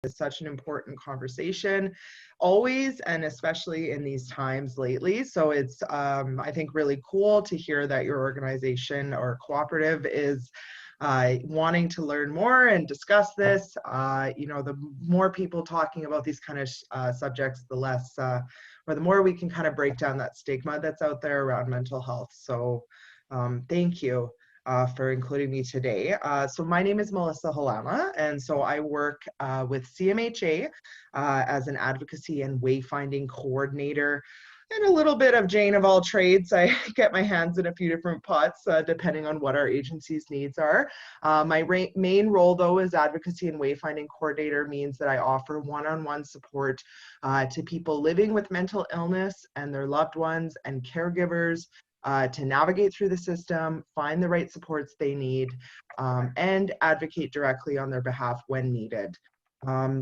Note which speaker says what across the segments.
Speaker 1: is such an important conversation always, and especially in these times lately. So it's, I think, really cool to hear that your organization or cooperative is wanting to learn more and discuss this. The more people talking about these kind of subjects, the less, or the more we can kind of break down that stigma that's out there around mental health. So thank you for including me today. So my name is Melissa Halama, and so I work with CMHA as an advocacy and wayfinding coordinator, and a little bit of Jane of all trades. I get my hands in a few different pots depending on what our agency's needs are. My main role, though, as advocacy and wayfinding coordinator means that I offer one-on-one support to people living with mental illness and their loved ones and caregivers to navigate through the system, find the right supports they need, and advocate directly on their behalf when needed.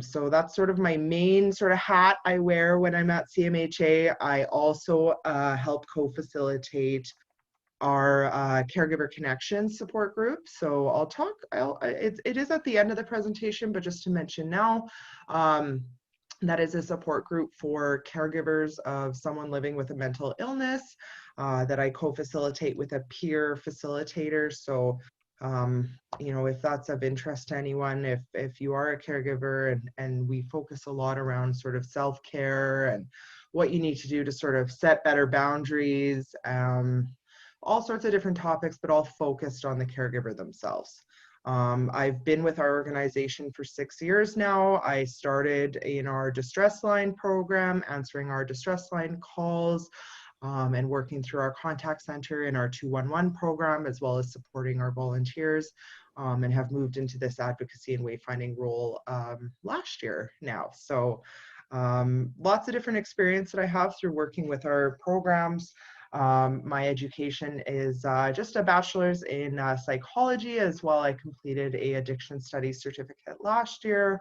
Speaker 1: So that's sort of my main sort of hat I wear when I'm at CMHA. I also help co-facilitate our Caregiver Connections support group. So I'll talk, it is at the end of the presentation, but just to mention now, that is a support group for caregivers of someone living with a mental illness that I co-facilitate with a peer facilitator. So if that's of interest to anyone, if you are a caregiver, and we focus a lot around sort of self-care and what you need to do to sort of set better boundaries, all sorts of different topics, but all focused on the caregiver themselves. I've been with our organization for 6 years now. I started in our distress line program, answering our distress line calls, and working through our contact center in our 211 program, as well as supporting our volunteers, and have moved into this advocacy and wayfinding role last year now. So lots of different experience that I have through working with our programs. My education is just a bachelor's in psychology as well. I completed a addiction studies certificate last year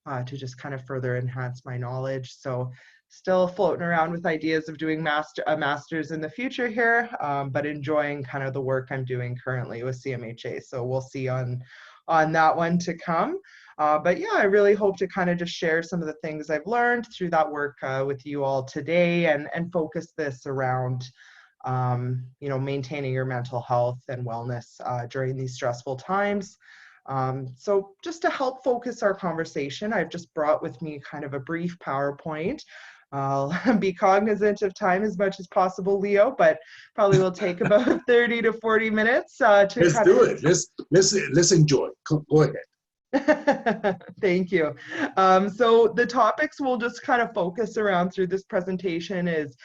Speaker 1: to just kind of further enhance my knowledge. So still floating around with ideas of doing a master's in the future here, but enjoying kind of the work I'm doing currently with CMHA. So we'll see on that one to come. But yeah, I really hope to kind of just share some of the things I've learned through that work with you all today, and focus this around maintaining your mental health and wellness during these stressful times. So just to help focus our conversation, I've just brought with me kind of a brief PowerPoint. I'll be cognizant of time as much as possible, Leo, but probably will take about 30 to 40 minutes to
Speaker 2: Let's do it. Let's enjoy. Go ahead.
Speaker 1: Thank you. So the topics we'll just kind of focus around through this presentation is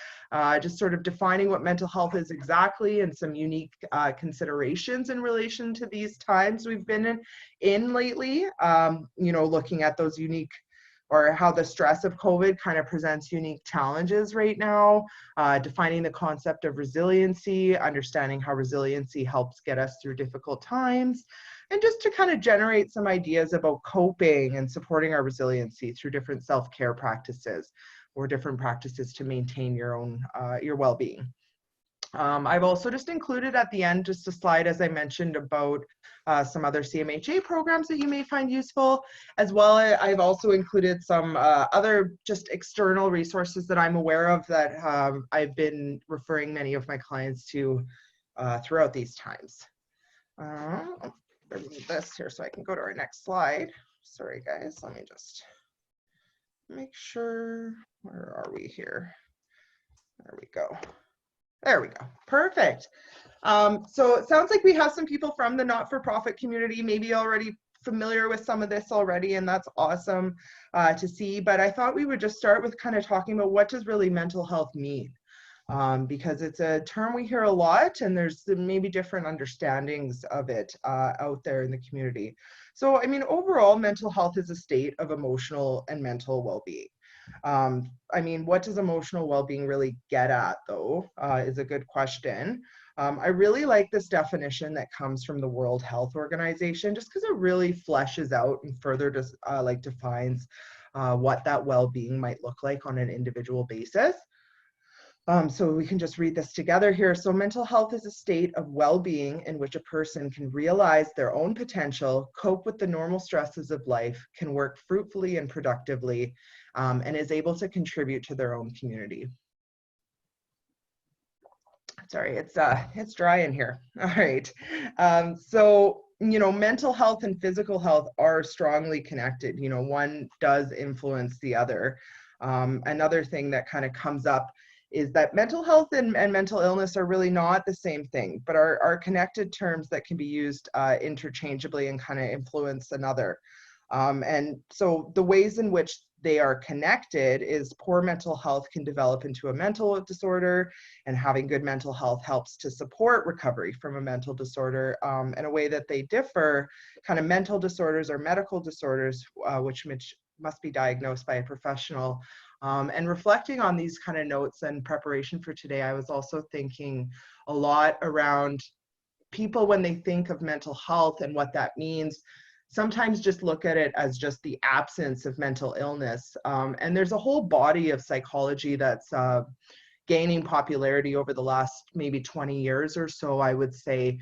Speaker 1: just sort of defining what mental health is exactly, and some unique considerations in relation to these times we've been in lately. Looking at those unique, or how the stress of COVID kind of presents unique challenges right now, defining the concept of resiliency, understanding how resiliency helps get us through difficult times, and just to kind of generate some ideas about coping and supporting our resiliency through different self-care practices, or different practices to maintain your own your well-being. I've also just included at the end just a slide, as I mentioned, about some other CMHA programs that you may find useful. As well, I've also included some other just external resources that I'm aware of that I've been referring many of my clients to throughout these times. I'll remove this here so I can go to our next slide. Sorry guys, let me just make sure, where are we here? There we go. There we go. Perfect. So it sounds like we have some people from the not-for-profit community, maybe already familiar with some of this already, and that's awesome to see. But I thought we would just start with kind of talking about what does really mental health mean? Because it's a term we hear a lot, and there's maybe different understandings of it out there in the community. So, I mean, overall, mental health is a state of emotional and mental well-being. I mean, what does emotional well-being really get at, though, is a good question. I really like this definition that comes from the World Health Organization, just because it really fleshes out and further defines what that well-being might look like on an individual basis. So we can just read this together here. So mental health is a state of well-being in which a person can realize their own potential, cope with the normal stresses of life, can work fruitfully and productively, and is able to contribute to their own community. Sorry, it's dry in here. All right. So, you know, mental health and physical health are strongly connected. You know, one does influence the other. Another thing that kind of comes up is that mental health and mental illness are really not the same thing, but are connected terms that can be used interchangeably and kind of influence another. And so the ways in which they are connected is poor mental health can develop into a mental disorder, and having good mental health helps to support recovery from a mental disorder. In a way that they differ, kind of mental disorders are medical disorders, which must be diagnosed by a professional. And reflecting on these kind of notes and preparation for today, I was also thinking a lot around people when they think of mental health and what that means. Sometimes just look at it as just the absence of mental illness. And there's a whole body of psychology that's gaining popularity over the last maybe 20 years or so, I would say,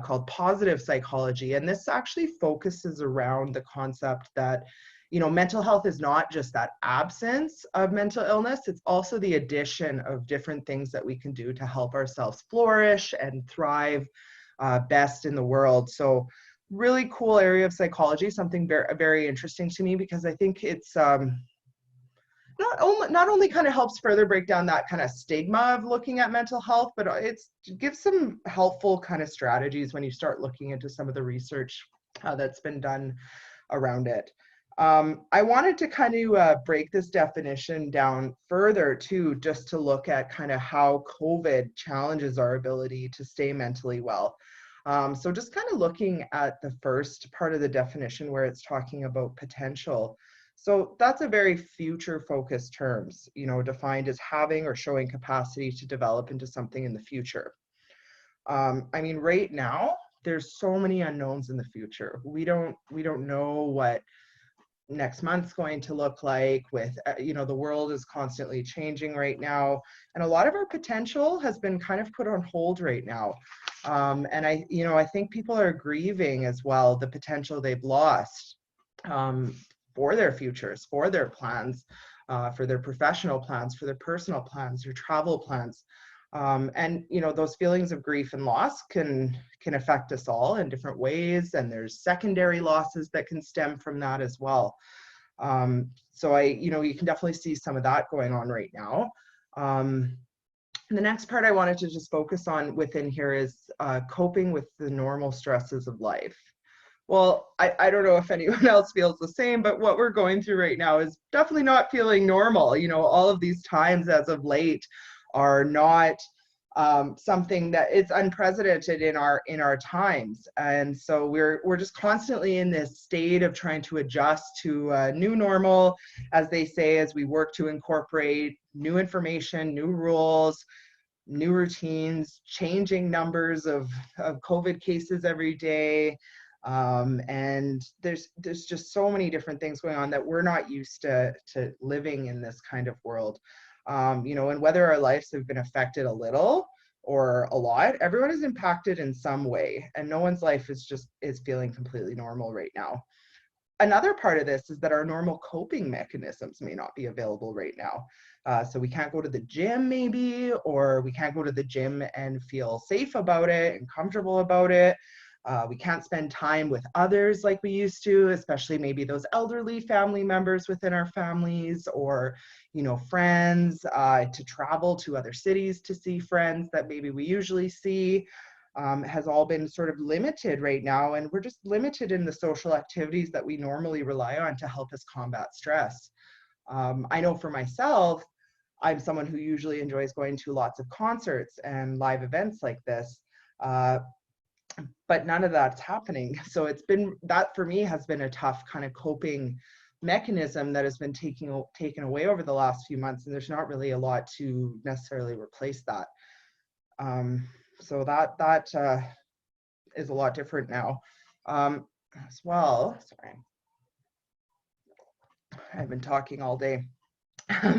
Speaker 1: called positive psychology. And this actually focuses around the concept that, you know, mental health is not just that absence of mental illness, it's also the addition of different things that we can do to help ourselves flourish and thrive best in the world. So really cool area of psychology, something very, very interesting to me, because I think it's not only kind of helps further break down that kind of stigma of looking at mental health, but it gives some helpful kind of strategies when you start looking into some of the research that's been done around it. I wanted to kind of break this definition down further too, just to look at kind of how COVID challenges our ability to stay mentally well. So just kind of looking at the first part of the definition where it's talking about potential. So that's a very future focused terms, you know, defined as having or showing capacity to develop into something in the future. I mean, right now, there's so many unknowns in the future. We don't know what next month's going to look like with, you know, the world is constantly changing right now. And a lot of our potential has been kind of put on hold right now. And I think people are grieving as well, the potential they've lost for their futures, for their plans, for their professional plans, for their personal plans, their travel plans. And you know, those feelings of grief and loss can affect us all in different ways, and there's secondary losses that can stem from that as well. So you can definitely see some of that going on right now. And the next part I wanted to just focus on within here is coping with the normal stresses of life. Well, I don't know if anyone else feels the same, but what we're going through right now is definitely not feeling normal. You know, all of these times as of late are not something that is unprecedented in our times. And so we're just constantly in this state of trying to adjust to a new normal, as they say, as we work to incorporate new information, new rules, new routines, changing numbers of COVID cases every day. And there's just so many different things going on that we're not used to living in this kind of world. And whether our lives have been affected a little or a lot, everyone is impacted in some way, and no one's life is feeling completely normal right now. Another part of this is that our normal coping mechanisms may not be available right now. So we can't go to the gym maybe, or we can't go to the gym and feel safe about it and comfortable about it. We can't spend time with others like we used to, especially maybe those elderly family members within our families, or, friends, to travel to other cities to see friends that maybe we usually see. Has all been sort of limited right now, and we're just limited in the social activities that we normally rely on to help us combat stress. I know for myself, I'm someone who usually enjoys going to lots of concerts and live events like this. But none of that's happening. So that for me has been a tough kind of coping mechanism that has been taken away over the last few months, and there's not really a lot to necessarily replace that. So that is a lot different now as well. Sorry, I've been talking all day.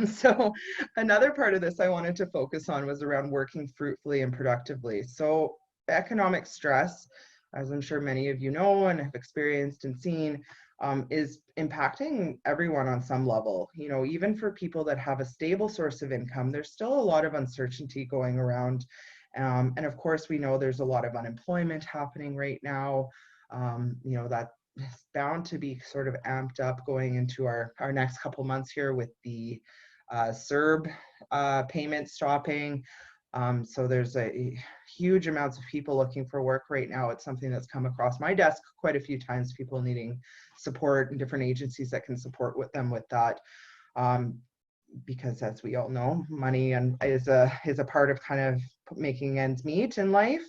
Speaker 1: So another part of this I wanted to focus on was around working fruitfully and productively. So economic stress, as I'm sure many of you know and have experienced and seen, is impacting everyone on some level. You know, even for people that have a stable source of income, there's still a lot of uncertainty going around. And of course, we know there's a lot of unemployment happening right now. You know, that is bound to be sort of amped up going into our next couple months here with the CERB payments stopping. So there's a huge amounts of people looking for work right now. It's something that's come across my desk quite a few times, people needing support and different agencies that can support with them with that. Because as we all know, money is a part of kind of making ends meet in life.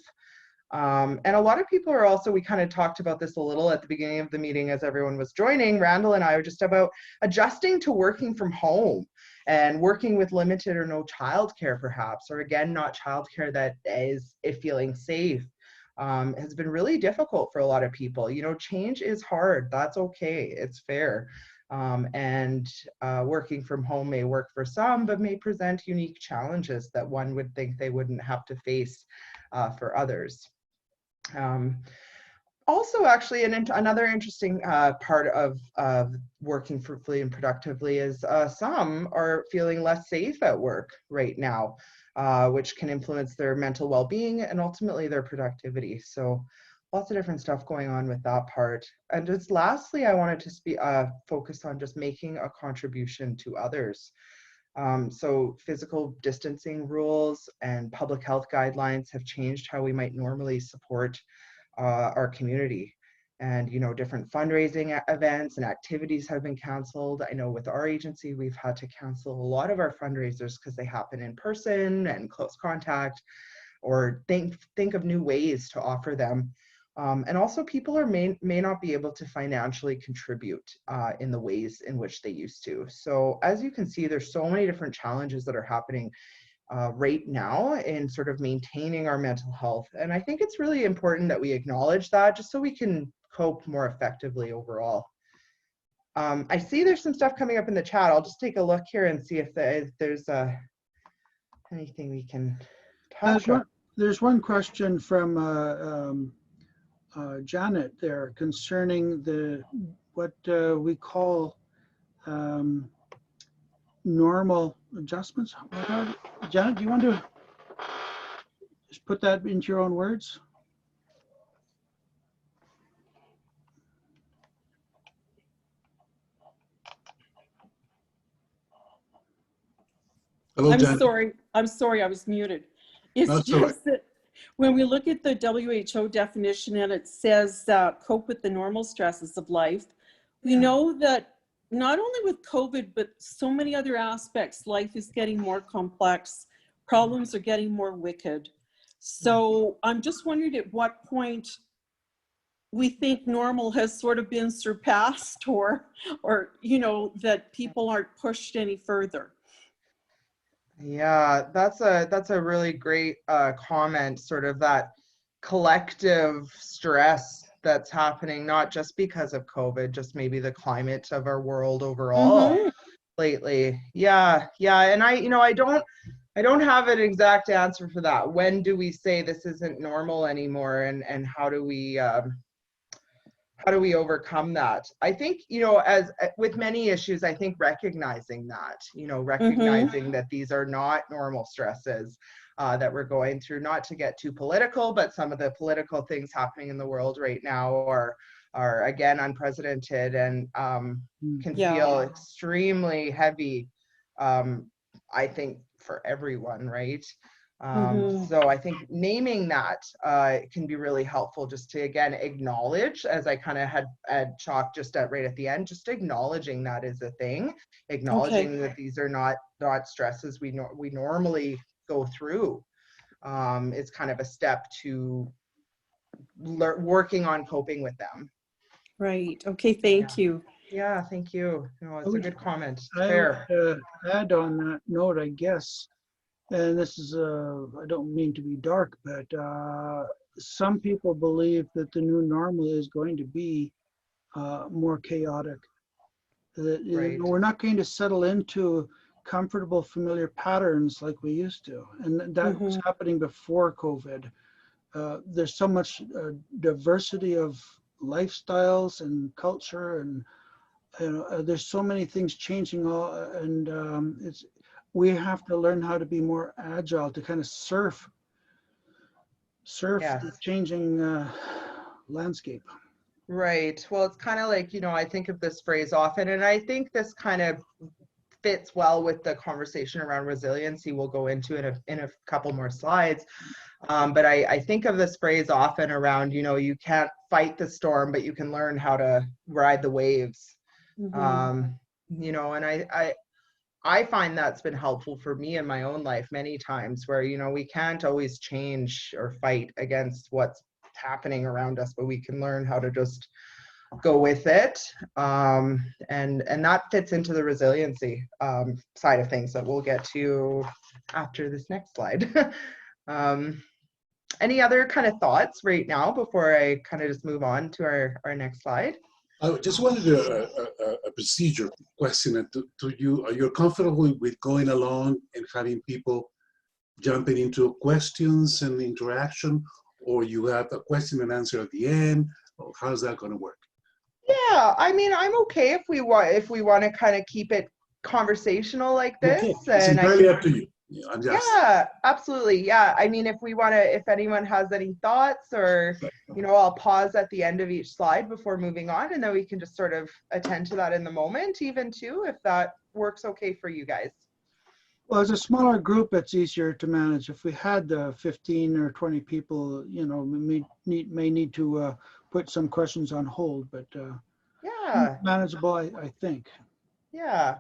Speaker 1: And a lot of people are also, we kind of talked about this a little at the beginning of the meeting as everyone was joining. Randall and I were just about adjusting to working from home and working with limited or no childcare perhaps, or again, not childcare that is feeling safe. Has been really difficult for a lot of people. You know, change is hard. That's okay. It's fair. And working from home may work for some, but may present unique challenges that one would think they wouldn't have to face for others. Also, actually, another interesting part of working fruitfully and productively is some are feeling less safe at work right now, which can influence their mental well-being and ultimately their productivity. So lots of different stuff going on with that part. And just lastly, I wanted to focus on just making a contribution to others. So physical distancing rules and public health guidelines have changed how we might normally support our community. And, you know, different fundraising events and activities have been canceled. I know with our agency, we've had to cancel a lot of our fundraisers because they happen in person and close contact, or think of new ways to offer them. And also people may not be able to financially contribute in the ways in which they used to. So as you can see, there's so many different challenges that are happening right now in sort of maintaining our mental health. And I think it's really important that we acknowledge that just so we can cope more effectively overall. I see there's some stuff coming up in the chat. I'll just take a look here and see if there's anything we can touch on.
Speaker 3: There's one question from Janet there concerning what we call normal adjustments. Janet, do you want to just put that into your own words?
Speaker 2: Hello,
Speaker 4: I'm
Speaker 2: Janet.
Speaker 4: sorry, I was muted. It's
Speaker 2: That's
Speaker 4: just
Speaker 2: all right.
Speaker 4: that when we look at the WHO definition and it says cope with the normal stresses of life, we know that not only with COVID, but so many other aspects, life is getting more complex, problems are getting more wicked. So I'm just wondering at what point we think normal has sort of been surpassed, or you know, that people aren't pushed any further.
Speaker 1: Yeah, that's a really great comment, sort of that collective stress that's happening, not just because of COVID, just maybe the climate of our world overall lately. Yeah, and I don't have an exact answer for that. When do we say this isn't normal anymore, and how do we overcome that? I think, you know, as with many issues, I think recognizing that, you know, recognizing that these are not normal stresses that we're going through, not to get too political, but some of the political things happening in the world right now are again unprecedented and can feel extremely heavy, I think, for everyone, right? So I think naming that can be really helpful, just to again acknowledge, as I kind of had chalked just right at the end, just acknowledging that is a thing, acknowledging that these are not stresses we normally go through. It's kind of a step to working on coping with them.
Speaker 4: Right. Okay. Thank you.
Speaker 1: Yeah. Thank you. No, it's a good comment.
Speaker 3: Fair. Add on that note, I guess, and this is I don't mean to be dark, but some people believe that the new normal is going to be more chaotic. That we're not going to settle into comfortable, familiar patterns like we used to. And that was happening before COVID. There's so much diversity of lifestyles and culture, and there's so many things changing. We have to learn how to be more agile to kind of surf
Speaker 1: Yes.
Speaker 3: the changing landscape.
Speaker 1: Right. Well, it's kind of like, I think of this phrase often, and I think this kind of fits well with the conversation around resiliency we'll go into in a couple more slides. But I think of this phrase often around, you can't fight the storm, but you can learn how to ride the waves. And I find that's been helpful for me in my own life many times where, we can't always change or fight against what's happening around us, but we can learn how to just go with it. And that fits into the resiliency side of things that we'll get to after this next slide. Any other kind of thoughts right now before I kind of just move on to our next slide?
Speaker 2: I just wanted a procedure question to you. Are you comfortable with going along and having people jumping into questions and interaction, or you have a question and answer at the end? Or how's that going to work?
Speaker 1: Yeah, I mean, I'm okay if we want to kind of keep it conversational like this.
Speaker 2: Okay. It's entirely up to you.
Speaker 1: Yeah, absolutely. Yeah, I mean, if anyone has any thoughts, or I'll pause at the end of each slide before moving on, and then we can just sort of attend to that in the moment, even too, if that works okay for you guys.
Speaker 3: Well, as a smaller group, it's easier to manage. If we had 15 or 20 people, we may need to put some questions on hold, but
Speaker 1: yeah,
Speaker 3: manageable, I think.
Speaker 1: Yeah.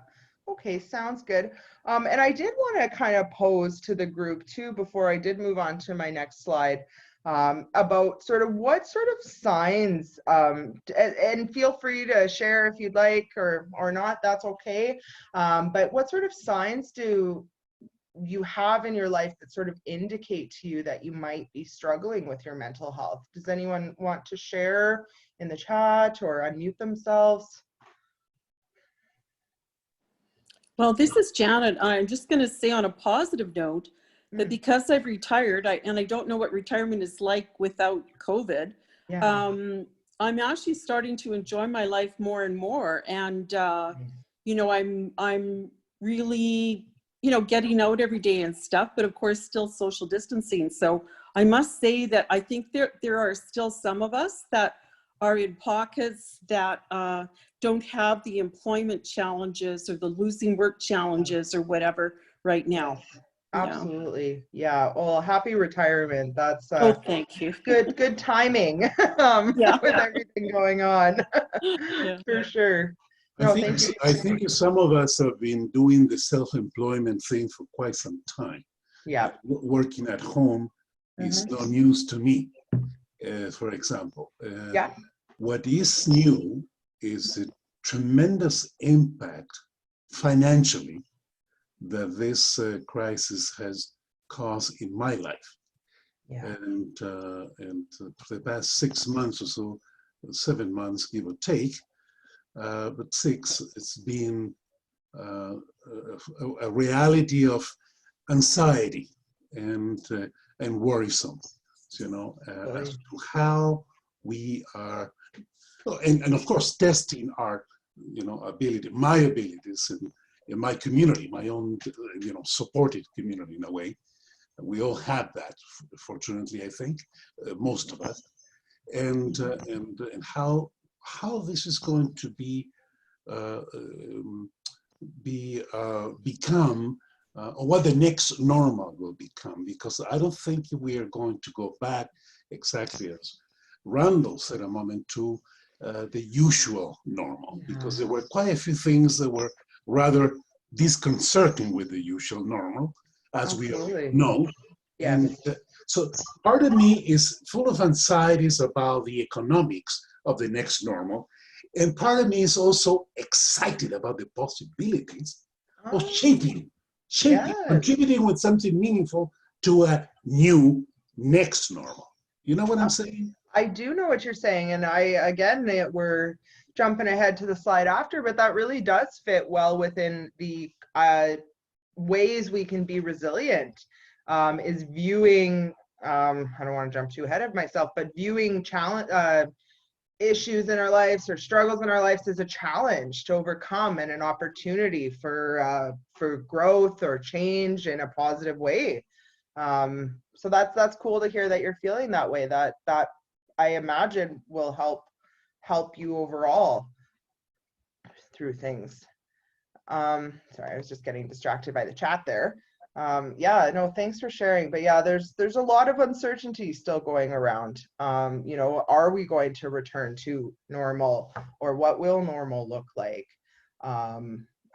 Speaker 1: Okay, sounds good. And I did want to kind of pose to the group too, before I did move on to my next slide, about sort of what sort of signs, and feel free to share if you'd like or not, that's okay. But what sort of signs do you have in your life that sort of indicate to you that you might be struggling with your mental health? Does anyone want to share in the chat or unmute themselves?
Speaker 4: Well, this is Janet. I'm just going to say on a positive note that because I've retired, and I don't know what retirement is like without COVID, I'm actually starting to enjoy my life more and more. And, I'm really, getting out every day and stuff, but of course still social distancing. So I must say that I think there are still some of us that are in pockets that don't have the employment challenges or the losing work challenges or whatever right now.
Speaker 1: Absolutely. Yeah. Well, happy retirement. That's
Speaker 4: oh, thank you.
Speaker 1: good timing with everything going on. For sure. No,
Speaker 2: I think some of us have been doing the self-employment thing for quite some time.
Speaker 1: Yeah.
Speaker 2: Working at home is no news to me, for example. What is new is the tremendous impact financially that this crisis has caused in my life. And for the past 6 months or so, 7 months, give or take, but 6, it's been a reality of anxiety and worrisome, as to how we are, and of course, testing our, my abilities in my community, my own, supported community in a way. We all have that, fortunately, I think, most of us, and how this is going to become, or what the next normal will become, because I don't think we are going to go back exactly as Randall said a moment to the usual normal, because there were quite a few things that were rather disconcerting with the usual normal, as we all know. And so part of me is full of anxieties about the economics of the next normal, and part of me is also excited about the possibilities of shaping, contributing with something meaningful to a new next normal. You know what I'm saying?
Speaker 1: I do know what you're saying, and we're jumping ahead to the slide after, but that really does fit well within the ways we can be resilient is viewing, I don't want to jump too ahead of myself, but viewing issues in our lives or struggles in our lives as a challenge to overcome and an opportunity for growth or change in a positive way. So that's cool to hear that you're feeling that way. That I imagine will help you overall through things. Sorry, I was just getting distracted by the chat there. Yeah, no, thanks for sharing. But yeah, there's a lot of uncertainty still going around. You know, are we going to return to normal, or what will normal look like?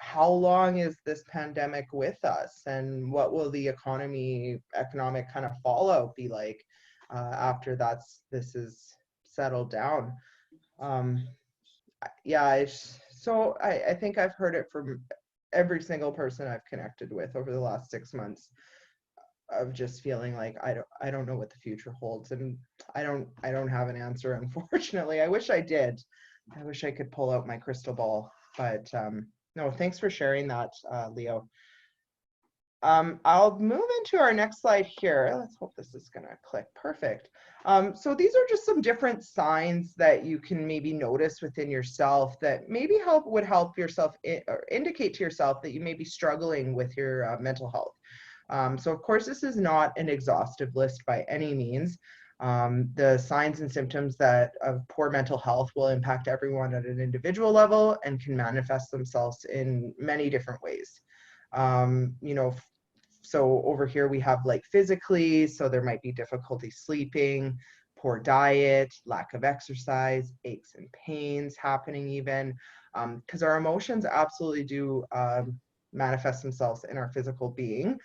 Speaker 1: How long is this pandemic with us, and what will the economic kind of fallout be like after this is settled down? Yeah, so I think I've heard it from every single person I've connected with over the last 6 months, of just feeling like I don't know what the future holds, and I don't have an answer, unfortunately. I wish I did. I wish I could pull out my crystal ball, but no, thanks for sharing that, Leo. I'll move into our next slide here. Let's hope this is gonna click. Perfect. So these are just some different signs that you can maybe notice within yourself that maybe would help yourself or indicate to yourself that you may be struggling with your mental health. So of course, this is not an exhaustive list by any means. The signs and symptoms of poor mental health will impact everyone at an individual level and can manifest themselves in many different ways. You know, so over here we have like physically, so there might be difficulty sleeping, poor diet, lack of exercise, aches and pains happening even, because our emotions absolutely do manifest themselves in our physical being.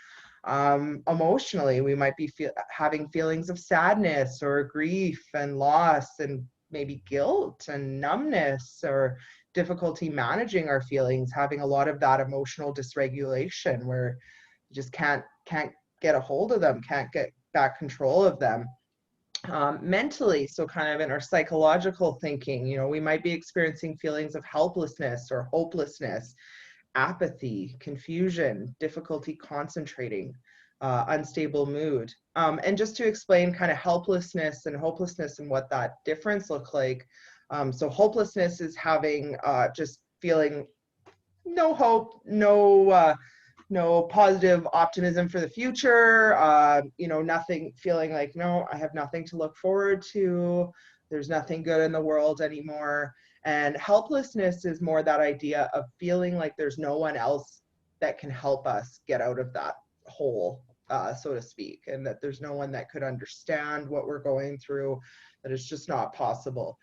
Speaker 1: Emotionally, we might be having feelings of sadness or grief and loss, and maybe guilt and numbness, or difficulty managing our feelings, having a lot of that emotional dysregulation where you just can't get a hold of them, can't get back control of them. Mentally, so kind of in our psychological thinking, you know, we might be experiencing feelings of helplessness or hopelessness, apathy, confusion, difficulty concentrating, unstable mood. And just to explain kind of helplessness and hopelessness and what that difference looks like. So hopelessness is having just feeling no hope, no positive optimism for the future, you know, nothing, feeling like, no, I have nothing to look forward to. There's nothing good in the world anymore. And helplessness is more that idea of feeling like there's no one else that can help us get out of that hole, so to speak, and that there's no one that could understand what we're going through, that it's just not possible.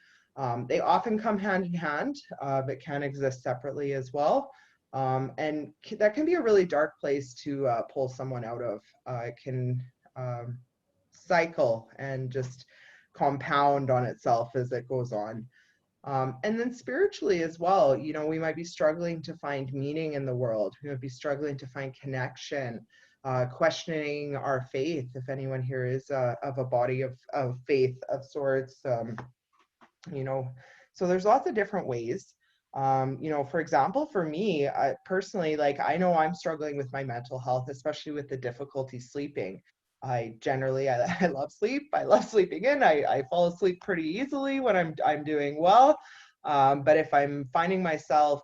Speaker 1: They often come hand in hand, but can exist separately as well. And that can be a really dark place to pull someone out of. It can cycle and just compound on itself as it goes on. And then spiritually as well, you know, we might be struggling to find meaning in the world. We might be struggling to find connection, questioning our faith, if anyone here is of a body of faith of sorts, you know, so there's lots of different ways. You know, for example, for me, personally, like, I know I'm struggling with my mental health, especially with the difficulty sleeping. I love sleep. I love sleeping in. I fall asleep pretty easily when I'm doing well. But if I'm finding myself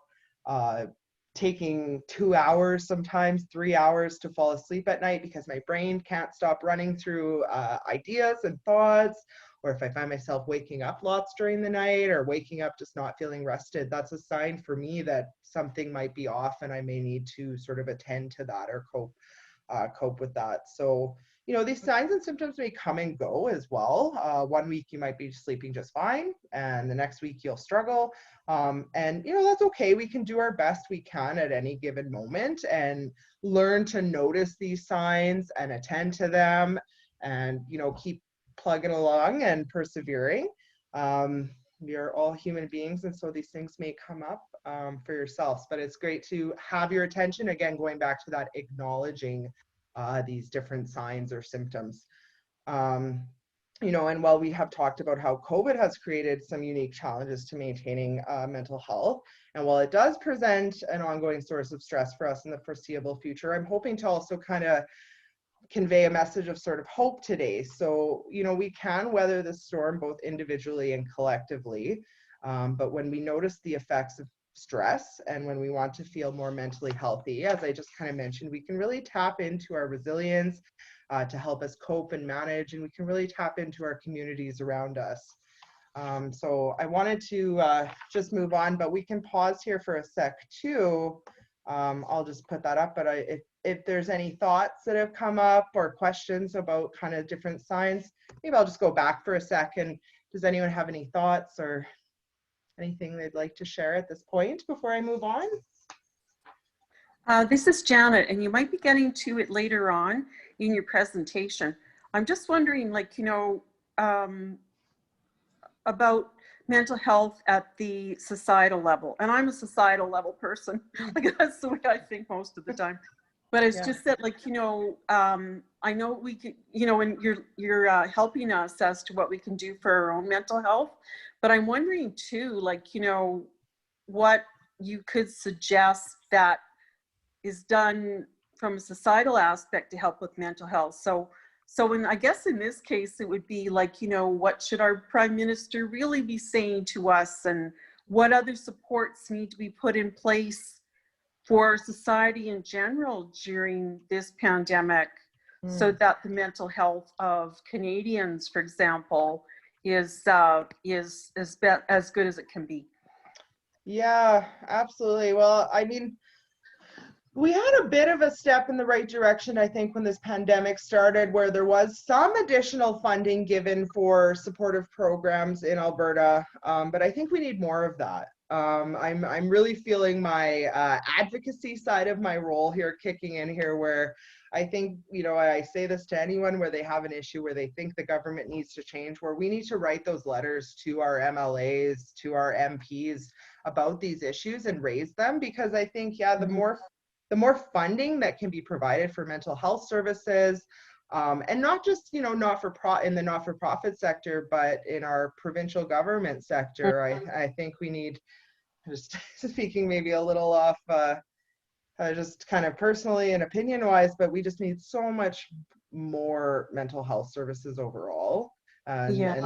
Speaker 1: taking 2 hours, sometimes 3 hours to fall asleep at night because my brain can't stop running through ideas and thoughts, or if I find myself waking up lots during the night or waking up just not feeling rested, that's a sign for me that something might be off and I may need to sort of attend to that or cope with that. So, you know, these signs and symptoms may come and go as well. One week you might be sleeping just fine, and the next week you'll struggle. And, you know, that's okay. We can do our best we can at any given moment and learn to notice these signs and attend to them, and, you know, keep plugging along and persevering. We are all human beings, and so these things may come up for yourselves, but it's great to have your attention, again, going back to that acknowledging these different signs or symptoms. you know, and while we have talked about how COVID has created some unique challenges to maintaining mental health, and while it does present an ongoing source of stress for us in the foreseeable future, I'm hoping to also kind of convey a message of sort of hope today. So, you know, we can weather the storm both individually and collectively. But when we notice the effects of stress and when we want to feel more mentally healthy, as I just kind of mentioned, we can really tap into our resilience to help us cope and manage, and we can really tap into our communities around us. So I wanted to just move on, but we can pause here for a sec too. I'll just put that up, but if there's any thoughts that have come up or questions about kind of different signs, maybe I'll just go back for a second. Does anyone have any thoughts or anything they'd like to share at this point before I move on?
Speaker 4: This is Janet, and you might be getting to it later on in your presentation. I'm just wondering, like, you know, about mental health at the societal level. And I'm a societal level person. Like, that's the way I think most of the time. But it's just that, like, you know, I know we can, you know, and you're helping us as to what we can do for our own mental health. But I'm wondering too, like, you know, what you could suggest that is done from a societal aspect to help with mental health. So I guess in this case, it would be like, you know, what should our Prime Minister really be saying to us, and what other supports need to be put in place for society in general during this pandemic, so that the mental health of Canadians, for example, is as good as it can be.
Speaker 1: Yeah, absolutely. Well, I mean, we had a bit of a step in the right direction, I think, when this pandemic started, where there was some additional funding given for supportive programs in Alberta, but I think we need more of that. I'm really feeling my advocacy side of my role here kicking in here, where I think, you know, I say this to anyone where they have an issue where they think the government needs to change, where we need to write those letters to our MLAs, to our MPs about these issues and raise them, because I think, yeah, the more funding that can be provided for mental health services, and not just, you know, in the not-for-profit sector, but in our provincial government sector, I think we need, just speaking maybe a little off, just kind of personally and opinion-wise, but we just need so much more mental health services overall, and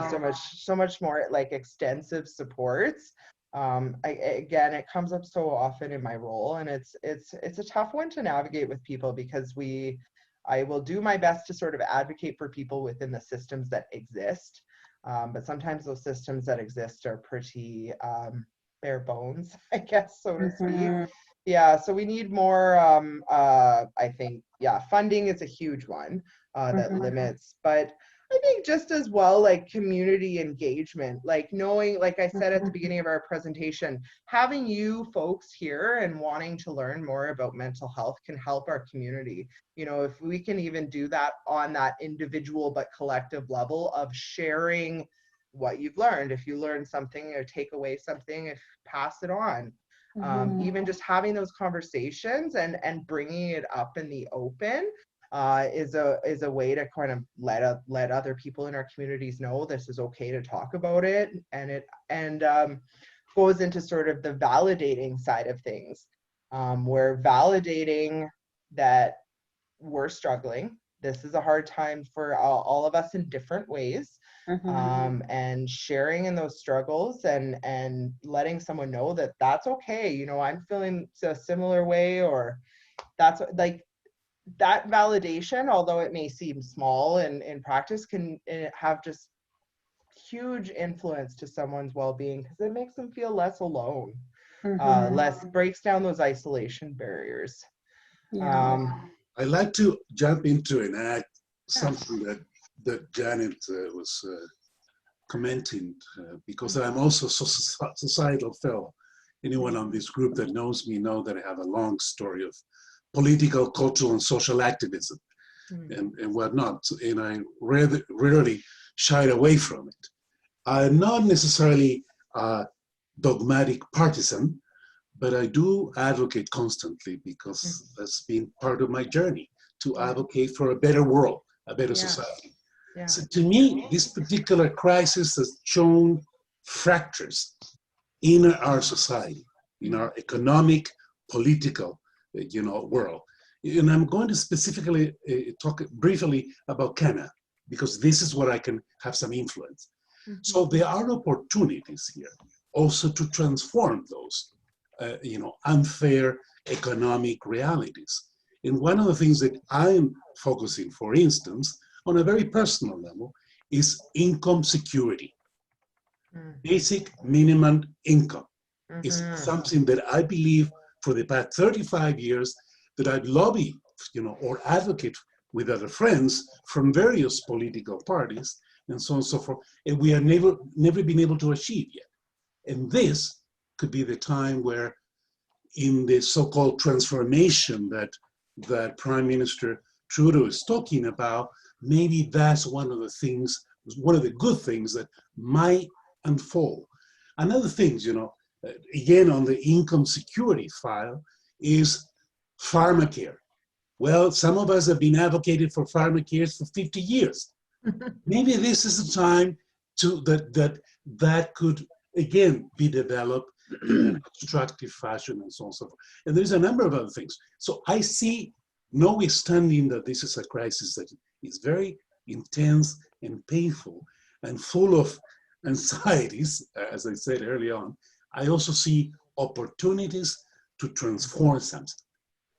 Speaker 1: so much more like extensive supports. Again, it comes up so often in my role, and it's a tough one to navigate with people, because I will do my best to sort of advocate for people within the systems that exist, but sometimes those systems that exist are pretty bare bones, I guess, so to speak. Yeah, so we need more, I think, yeah, funding is a huge one that limits, but I think just as well, like community engagement, like knowing, like I said at the beginning of our presentation, having you folks here and wanting to learn more about mental health can help our community. You know, if we can even do that on that individual but collective level of sharing what you've learned. If you learn something or take away something, pass it on. Even just having those conversations and bringing it up in the open is a way to kind of let other people in our communities know this is okay to talk about it, and it goes into sort of the validating side of things. We're validating that we're struggling. This is a hard time for all of us in different ways. And sharing in those struggles and letting someone know that that's okay. You know, I'm feeling a similar way, or that's like that validation, although it may seem small in practice, can have just huge influence to someone's well-being, because it makes them feel less alone, breaks down those isolation barriers.
Speaker 2: I'd like to jump into and add something that Janet was commenting, because I'm also a societal fellow. Anyone on this group that knows me know that I have a long story of political, cultural, and social activism and whatnot, and I rarely shied away from it. I'm not necessarily a dogmatic partisan, but I do advocate constantly, because that's been part of my journey to advocate for a better world, a better society.
Speaker 1: Yeah.
Speaker 2: So to me, this particular crisis has shown fractures in our society, in our economic, political, world. And I'm going to specifically talk briefly about Canada, because this is where I can have some influence. So there are opportunities here also to transform those, unfair economic realities. And one of the things that I'm focusing, for instance, on a very personal level, is income security. Basic minimum income is something that I believe for the past 35 years that I've lobbied, or advocate with other friends from various political parties and so on and so forth, and we have never been able to achieve yet. And this could be the time where, in the so-called transformation that Prime Minister Trudeau is talking about, maybe that's one of the good things that might unfold. Another thing, again on the income security file, is pharmacare. Well, some of us have been advocating for pharmacare for 50 years. Maybe this is the time that could again be developed in a constructive fashion and so on and so forth. And there's a number of other things. So I see, notwithstanding that this is a crisis that is very intense and painful and full of anxieties, as I said early on, I also see opportunities to transform something,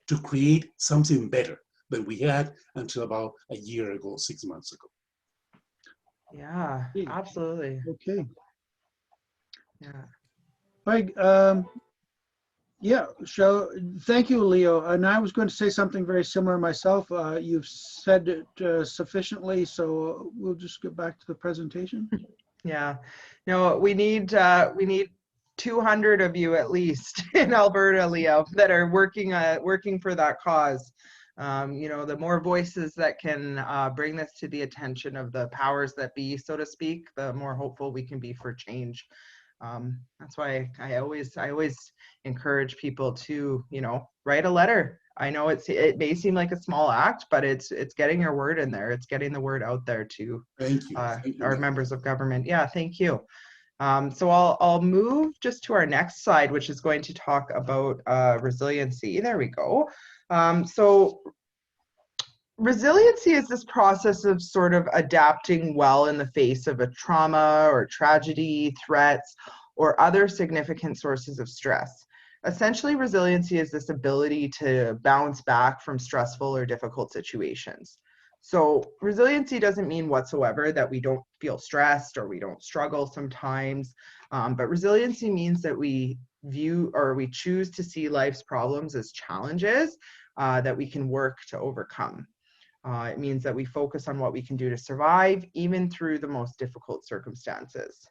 Speaker 2: to create something better than we had until about a year ago, 6 months ago.
Speaker 1: Yeah, absolutely.
Speaker 3: Okay.
Speaker 1: Yeah.
Speaker 3: Right. Yeah. So thank you, Leo. And I was going to say something very similar myself. You've said it sufficiently, so we'll just get back to the presentation.
Speaker 1: Yeah. No, we need 200 of you at least in Alberta, Leo, that are working for that cause. The more voices that can bring this to the attention of the powers that be, so to speak, the more hopeful we can be for change. That's why I always encourage people to, write a letter. I know it may seem like a small act, but it's getting your word in there. It's getting the word out there to
Speaker 2: Thank you. Thank you,
Speaker 1: our members of government. Yeah, thank you. So I'll move just to our next slide, which is going to talk about resiliency. There we go. So resiliency is this process of sort of adapting well in the face of a trauma or tragedy, threats, or other significant sources of stress. Essentially, resiliency is this ability to bounce back from stressful or difficult situations. So resiliency doesn't mean whatsoever that we don't feel stressed or we don't struggle sometimes, but resiliency means that we view or we choose to see life's problems as challenges that we can work to overcome. It means that we focus on what we can do to survive, even through the most difficult circumstances.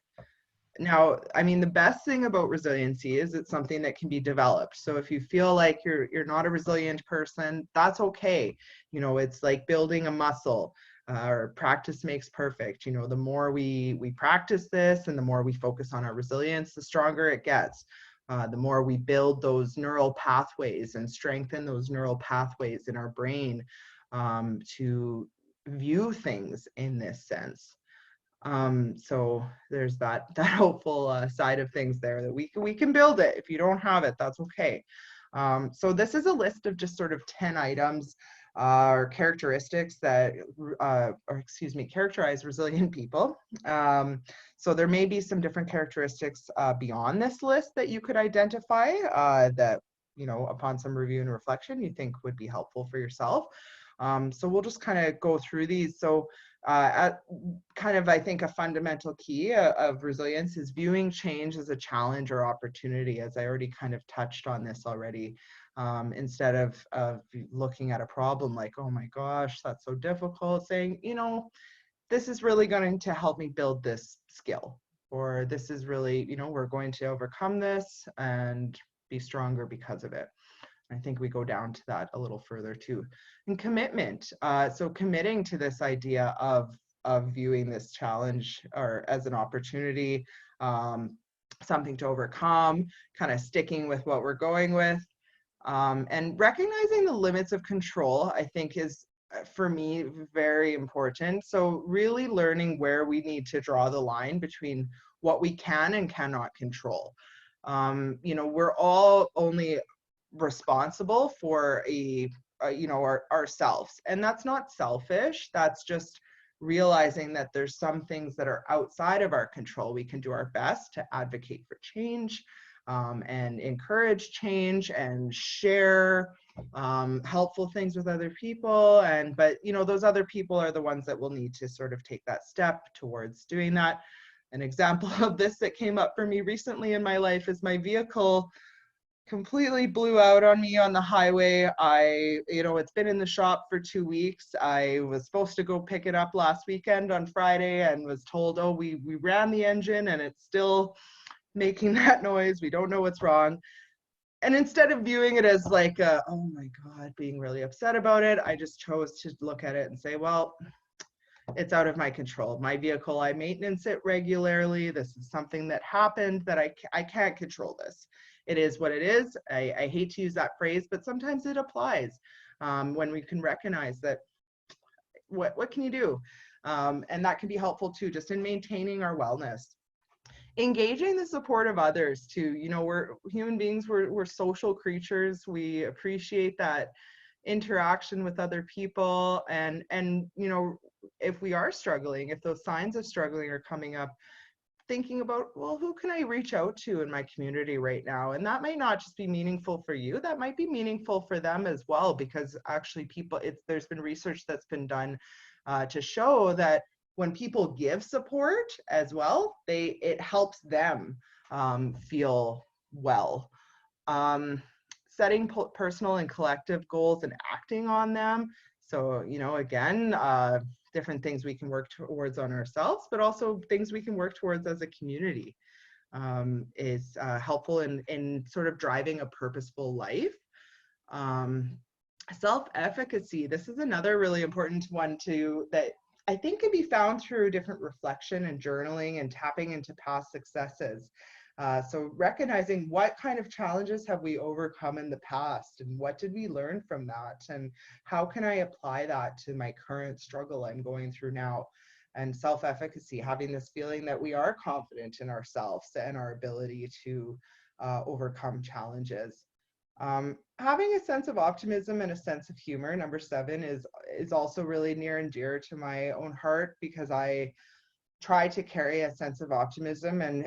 Speaker 1: Now, I mean, the best thing about resiliency is it's something that can be developed. So if you feel like you're not a resilient person, that's okay. It's like building a muscle, or practice makes perfect. The more we practice this and the more we focus on our resilience, the stronger it gets. The more we build those neural pathways and strengthen those neural pathways in our brain to view things in this sense. So there's that hopeful side of things there, that we can build it. If you don't have it, that's okay. So this is a list of just sort of 10 items or characteristics that, characterize resilient people. So there may be some different characteristics beyond this list that you could identify that, upon some review and reflection, you think would be helpful for yourself. So we'll just kind of go through these. So I think a fundamental key of resilience is viewing change as a challenge or opportunity, as I already kind of touched on this already, instead of looking at a problem like, oh my gosh, that's so difficult, saying, this is really going to help me build this skill, or this is really, we're going to overcome this and be stronger because of it. I think we go down to that a little further too. And commitment. So committing to this idea of viewing this challenge or as an opportunity, something to overcome, kind of sticking with what we're going with, and recognizing the limits of control, I think is for me, very important. So really learning where we need to draw the line between what we can and cannot control. We're all only responsible for ourselves, and that's not selfish. That's just realizing that there's some things that are outside of our control. We can do our best to advocate for change, and encourage change and share helpful things with other people. But those other people are the ones that will need to sort of take that step towards doing that. An example of this that came up for me recently in my life is my vehicle completely blew out on me on the highway. It's been in the shop for 2 weeks. I was supposed to go pick it up last weekend on Friday and was told, oh, we ran the engine and it's still making that noise. We don't know what's wrong. And instead of viewing it as like, oh my God, being really upset about it, I just chose to look at it and say, well, it's out of my control. My vehicle, I maintenance it regularly. This is something that happened that I can't control this. It is what it is. I hate to use that phrase, but sometimes it applies when we can recognize that what can you do? And that can be helpful too, just in maintaining our wellness. Engaging the support of others too. We're human beings, we're social creatures. We appreciate that interaction with other people, and if we are struggling, if those signs of struggling are coming up, thinking about, well, who can I reach out to in my community right now? And that might not just be meaningful for you, that might be meaningful for them as well, because actually there's been research that's been done to show that when people give support as well, it helps them feel well. Setting personal and collective goals and acting on them. So, again, different things we can work towards on ourselves, but also things we can work towards as a community is helpful in sort of driving a purposeful life. Self-efficacy, this is another really important one too, that I think can be found through different reflection and journaling and tapping into past successes. So recognizing what kind of challenges have we overcome in the past, and what did we learn from that, and how can I apply that to my current struggle I'm going through now. And self-efficacy, having this feeling that we are confident in ourselves and our ability to overcome challenges. Having a sense of optimism and a sense of humor, number 7, is also really near and dear to my own heart, because I try to carry a sense of optimism and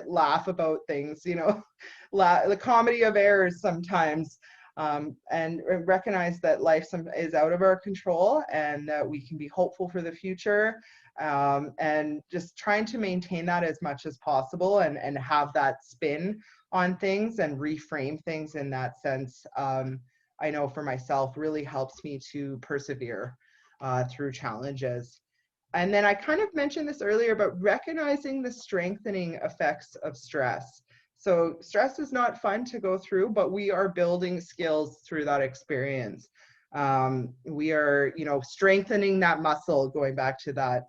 Speaker 1: laugh about things, the comedy of errors sometimes, and recognize that life is out of our control, and that we can be hopeful for the future, and just trying to maintain that as much as possible, and have that spin on things and reframe things in that sense. I know for myself really helps me to persevere through challenges. And then I kind of mentioned this earlier, but recognizing the strengthening effects of stress. So stress is not fun to go through, but we are building skills through that experience. We are, strengthening that muscle, going back to that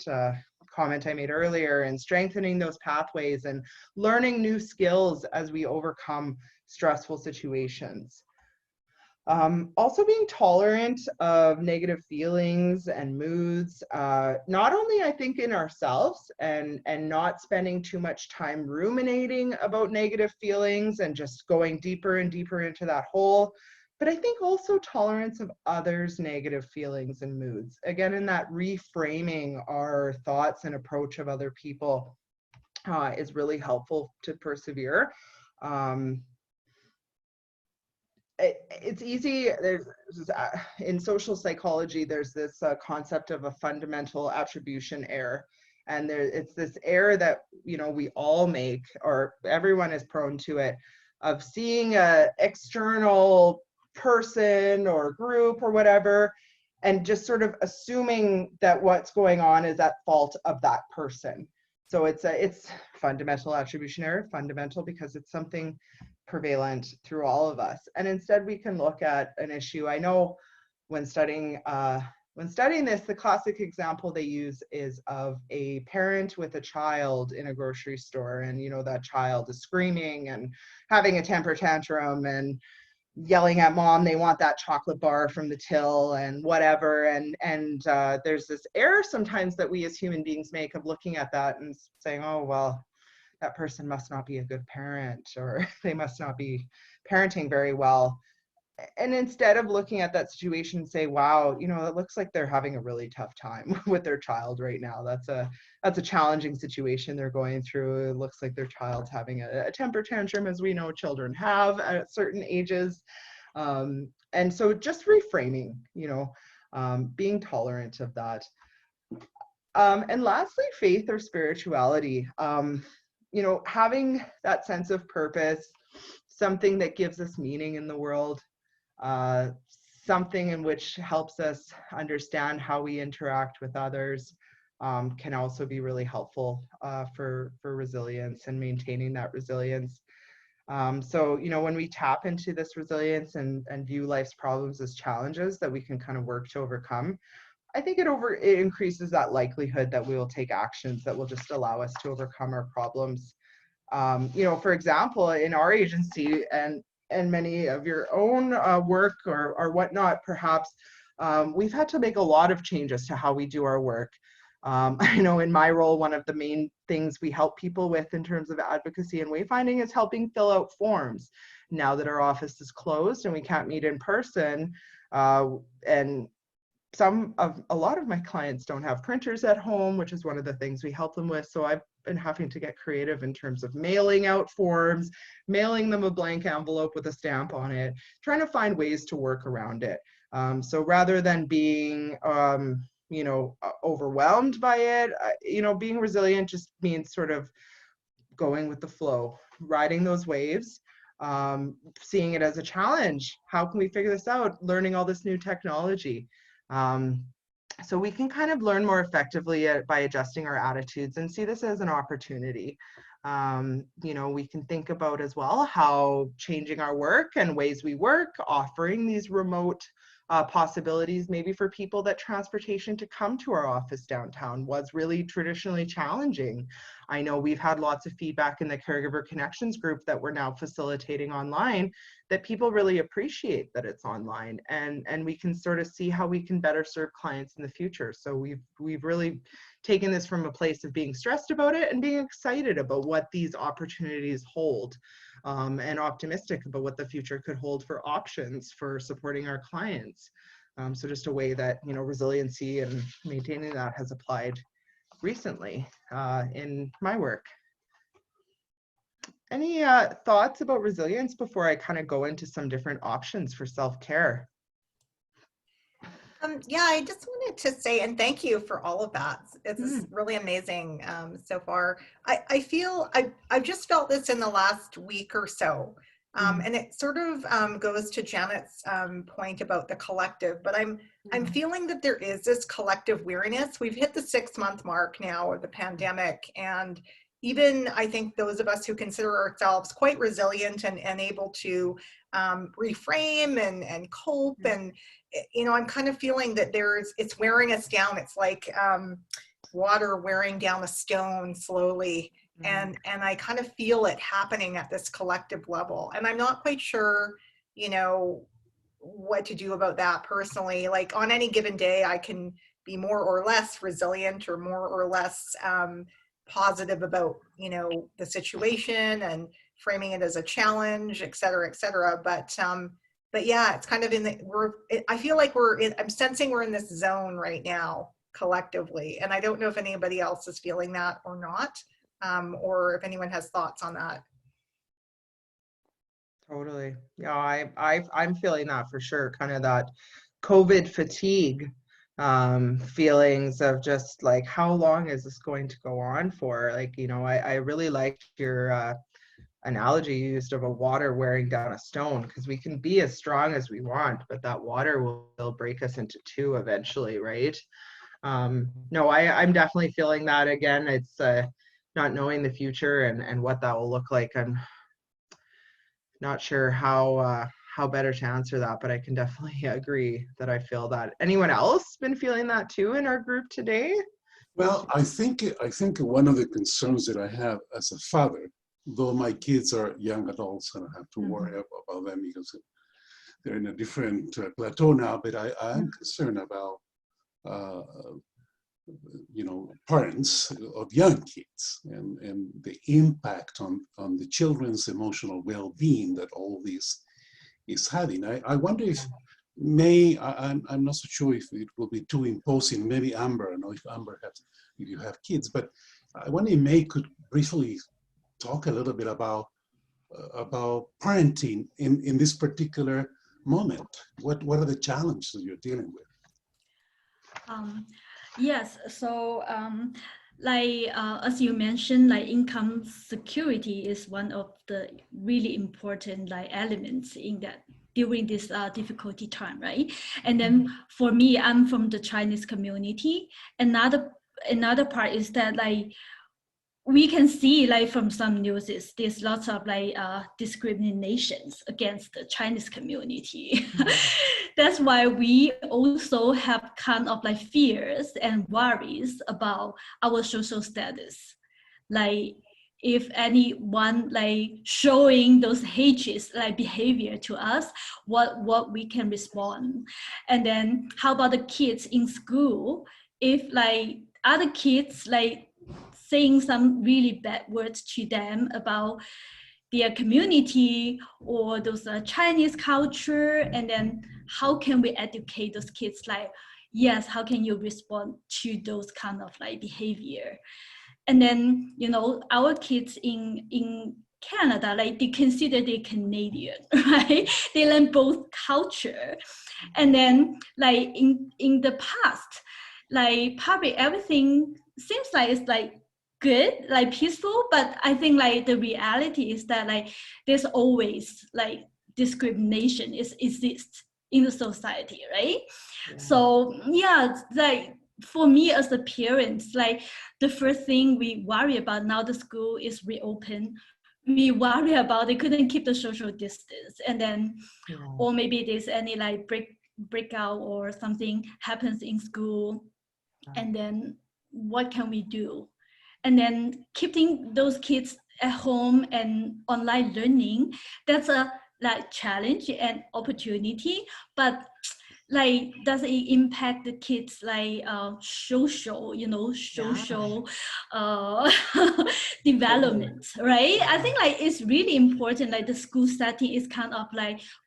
Speaker 1: comment I made earlier, and strengthening those pathways and learning new skills as we overcome stressful situations. Also being tolerant of negative feelings and moods, not only I think in ourselves, and not spending too much time ruminating about negative feelings and just going deeper and deeper into that hole, but I think also tolerance of others' negative feelings and moods. Again, in that reframing our thoughts and approach of other people is really helpful to persevere. It's easy. In social psychology, there's this concept of a fundamental attribution error, and it's this error that we all make, or everyone is prone to it, of seeing a external person or group or whatever, and just sort of assuming that what's going on is at fault of that person. So it's fundamental attribution error, fundamental because it's something prevalent through all of us. And instead we can look at an issue. I know when studying this, the classic example they use is of a parent with a child in a grocery store, and that child is screaming and having a temper tantrum, and yelling at mom, they want that chocolate bar from the till and whatever. And there's this error sometimes that we as human beings make of looking at that and saying, oh, well, that person must not be a good parent, or they must not be parenting very well. And instead of looking at that situation and say, wow, you know, it looks like they're having a really tough time with their child right now. That's a challenging situation they're going through. It looks like their child's having a temper tantrum, as we know children have at certain ages. And so just reframing, you know, being tolerant of that. And lastly, faith or spirituality. You know, having that sense of purpose, something that gives us meaning in the world, something in which helps us understand how we interact with others, can also be really helpful for resilience and maintaining that resilience. So, you know, when we tap into this resilience and view life's problems as challenges that we can kind of work to overcome, I think it increases that likelihood that we will take actions that will just allow us to overcome our problems. You know, for example, in our agency and many of your own work or whatnot, perhaps, we've had to make a lot of changes to how we do our work. I know in my role, one of the main things we help people with in terms of advocacy and wayfinding is helping fill out forms. Now that our office is closed and we can't meet in person, and a lot of my clients don't have printers at home, which is one of the things we help them with. So I've been having to get creative in terms of mailing out forms, mailing them a blank envelope with a stamp on it, trying to find ways to work around it. So rather than being, you know, overwhelmed by it, you know, being resilient just means sort of going with the flow, riding those waves, seeing it as a challenge. How can we figure this out? Learning all this new technology. So we can kind of learn more effectively by adjusting our attitudes and see this as an opportunity. You know, we can think about as well how changing our work and ways we work, offering these remote possibilities, maybe for people that transportation to come to our office downtown was really traditionally challenging. I know we've had lots of feedback in the Caregiver Connections group that we're now facilitating online, that people really appreciate that it's online, and we can sort of see how we can better serve clients in the future. So we've really taken this from a place of being stressed about it and being excited about what these opportunities hold, and optimistic about what the future could hold for options for supporting our clients. So just a way that, you know, resiliency and maintaining that has applied recently in my work. Any thoughts about resilience before I kind of go into some different options for self-care?
Speaker 5: Yeah, I just wanted to say, and thank you for all of that. It's really amazing so far. I feel I've just felt this in the last week or so. And it sort of goes to Janet's point about the collective, but I'm feeling that there is this collective weariness. We've hit the 6-month mark now of the pandemic, and even I think those of us who consider ourselves quite resilient and able to reframe and cope, and you know, I'm kind of feeling that it's wearing us down. It's like water wearing down a stone slowly. And I kind of feel it happening at this collective level. And I'm not quite sure, you know, what to do about that personally. Like on any given day, I can be more or less resilient or more or less positive about, you know, the situation and framing it as a challenge, et cetera, et cetera. But yeah, it's kind of I feel like I'm sensing we're in this zone right now collectively. And I don't know if anybody else is feeling that or not. Or if anyone has thoughts on that.
Speaker 1: Totally. Yeah, I'm feeling that for sure. Kind of that COVID fatigue, feelings of just like, how long is this going to go on for? Like, you know, I really liked your analogy you used of a water wearing down a stone, because we can be as strong as we want, but that water will break us into two eventually, right? No, I'm definitely feeling that again. It's not knowing the future and what that will look like. I'm not sure how better to answer that, but I can definitely agree that I feel that. Anyone else been feeling that too in our group today?
Speaker 2: Well, I think one of the concerns that I have as a father, though my kids are young adults and I have to worry about them because they're in a different plateau now, but I am concerned about parents of young kids and the impact on the children's emotional well-being that all this is having. I wonder if I'm not so sure if it will be too imposing. Maybe Amber, I don't know if Amber has, if you have kids, but I wonder if May could briefly talk a little bit about parenting in this particular moment. What are the challenges that you're dealing with?
Speaker 6: Yes, so as you mentioned, like income security is one of the really important elements in that during this difficulty time, right? And then for me, I'm from the Chinese community. Another part is that we can see from some news there's lots of discriminations against the Chinese community. That's why we also have kind of fears and worries about our social status. If anyone showing those hatred behavior to us, what we can respond. And then how about the kids in school? If other kids saying some really bad words to them about their community or those Chinese culture, and then how can we educate those kids yes, how can you respond to those kind of behavior? And then our kids in Canada, they consider they Canadian, right? They learn both culture. And then in the past, probably everything seems it's good, peaceful, but I think the reality is that there's always discrimination exists in the society, right? Yeah. So yeah, for me as a parent, the first thing we worry about now the school is reopened. We worry about they couldn't keep the social distance, and then or maybe there's any breakout or something happens in school, and then what can we do? And then keeping those kids at home and online learning, that's a challenge and opportunity, but does it impact the kids social development, right? I think it's really important, the school setting is kind of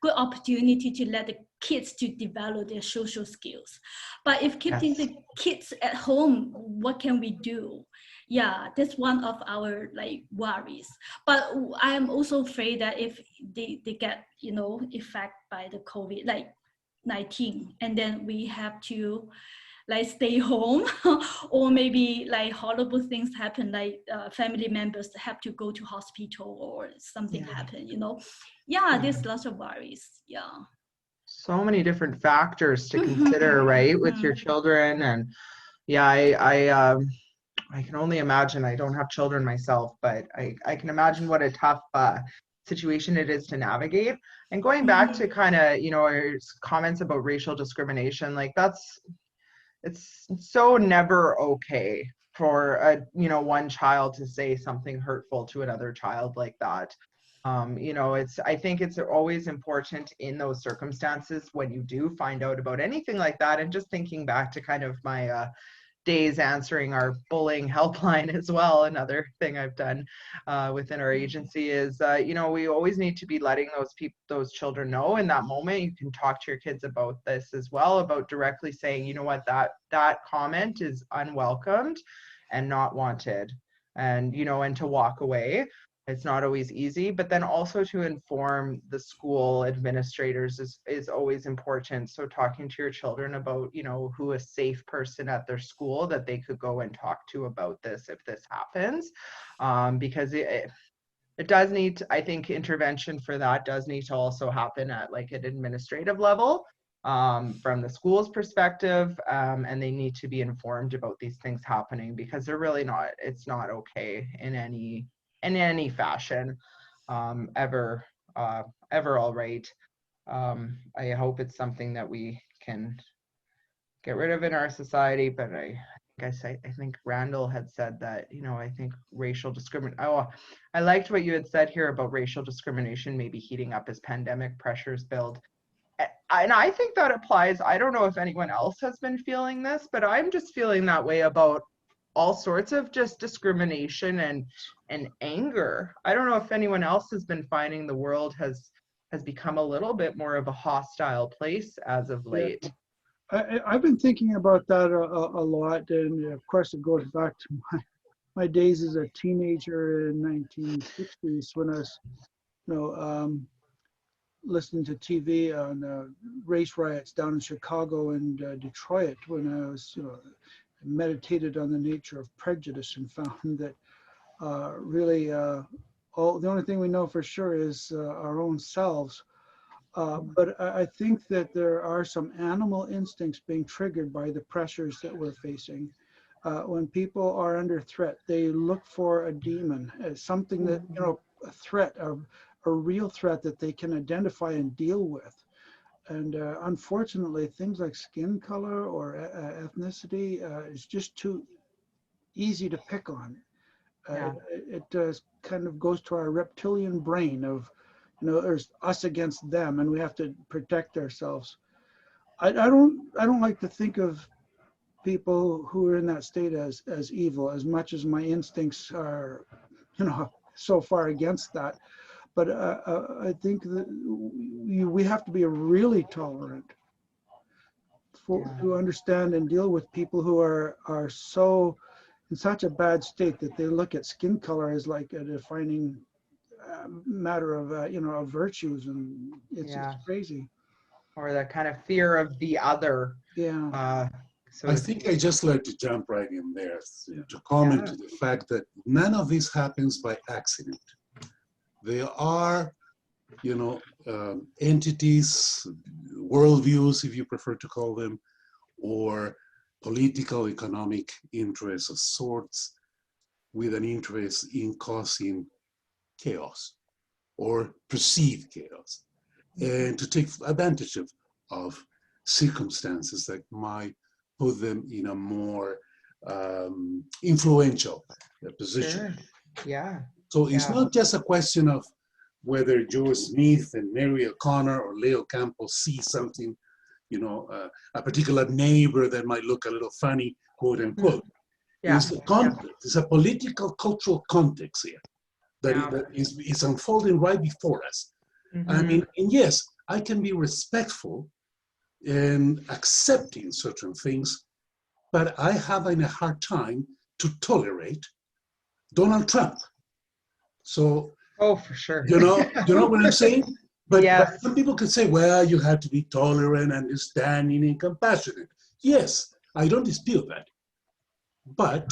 Speaker 6: good opportunity to let the kids to develop their social skills. But if keeping the kids at home, what can we do? Yeah, that's one of our worries. But I am also afraid that if they get affected by the COVID-19, and then we have to stay home, or maybe horrible things happen, family members have to go to hospital or something happen, there's lots of worries.
Speaker 1: So many different factors to consider, right, with your children. And I can only imagine. I don't have children myself, but I can imagine what a tough situation it is to navigate. And going back to kind of, our comments about racial discrimination, it's so never okay for one child to say something hurtful to another child like that. I think it's always important in those circumstances when you do find out about anything like that. And just thinking back to kind of my days answering our bullying helpline as well. Another thing I've done within our agency is, we always need to be letting those children know in that moment. You can talk to your kids about this as well, about directly saying, you know what, that comment is unwelcomed and not wanted, and and to walk away. It's not always easy, but then also to inform the school administrators is always important. So talking to your children about, who a safe person at their school that they could go and talk to about this if this happens, because it does need, I think intervention for that does need to also happen at an administrative level, from the school's perspective, and they need to be informed about these things happening, because they're really it's not okay in any fashion, ever all right. I hope it's something that we can get rid of in our society, but I think Randall had said that, I think racial discrimination, I liked what you had said here about racial discrimination maybe heating up as pandemic pressures build. and I think that applies. I don't know if anyone else has been feeling this, but I'm just feeling that way about all sorts of just discrimination and anger. I don't know if anyone else has been finding the world has become a little bit more of a hostile place as of late.
Speaker 3: I've been thinking about that a lot, and of course it goes back to my days as a teenager in 1960s when I was, listening to TV on race riots down in Chicago and Detroit, when I was, meditated on the nature of prejudice and found that really the only thing we know for sure is our own selves. But I think that there are some animal instincts being triggered by the pressures that we're facing. When people are under threat, they look for a demon, as something that, a threat, a real threat that they can identify and deal with. And unfortunately, things like skin color or ethnicity is just too easy to pick on. It kind of goes to our reptilian brain of, there's us against them, and we have to protect ourselves. I don't like to think of people who are in that state as evil, as much as my instincts are, so far against that. But I think that we have to be really tolerant to understand and deal with people who are so in such a bad state that they look at skin color as like a defining matter of of virtues, and it's crazy.
Speaker 1: Or that kind of fear of the other. So
Speaker 2: I think I just like to jump right in there to comment to the fact that none of this happens by accident. There are, entities, worldviews, if you prefer to call them, or political, economic interests of sorts with an interest in causing chaos or perceived chaos, and to take advantage of circumstances that might put them in a more influential position.
Speaker 1: Sure.
Speaker 2: So it's not just a question of whether Joe Smith and Mary O'Connor or Leo Campos see something, a particular neighbor that might look a little funny, quote unquote. It's a context, it's a political, cultural context here that is unfolding right before us. I mean, and yes, I can be respectful and accepting certain things, but I have a hard time to tolerate Donald Trump. So,
Speaker 1: for sure.
Speaker 2: You know what I'm saying? But some people could say, well, you have to be tolerant, understanding, and compassionate. Yes, I don't dispute that. But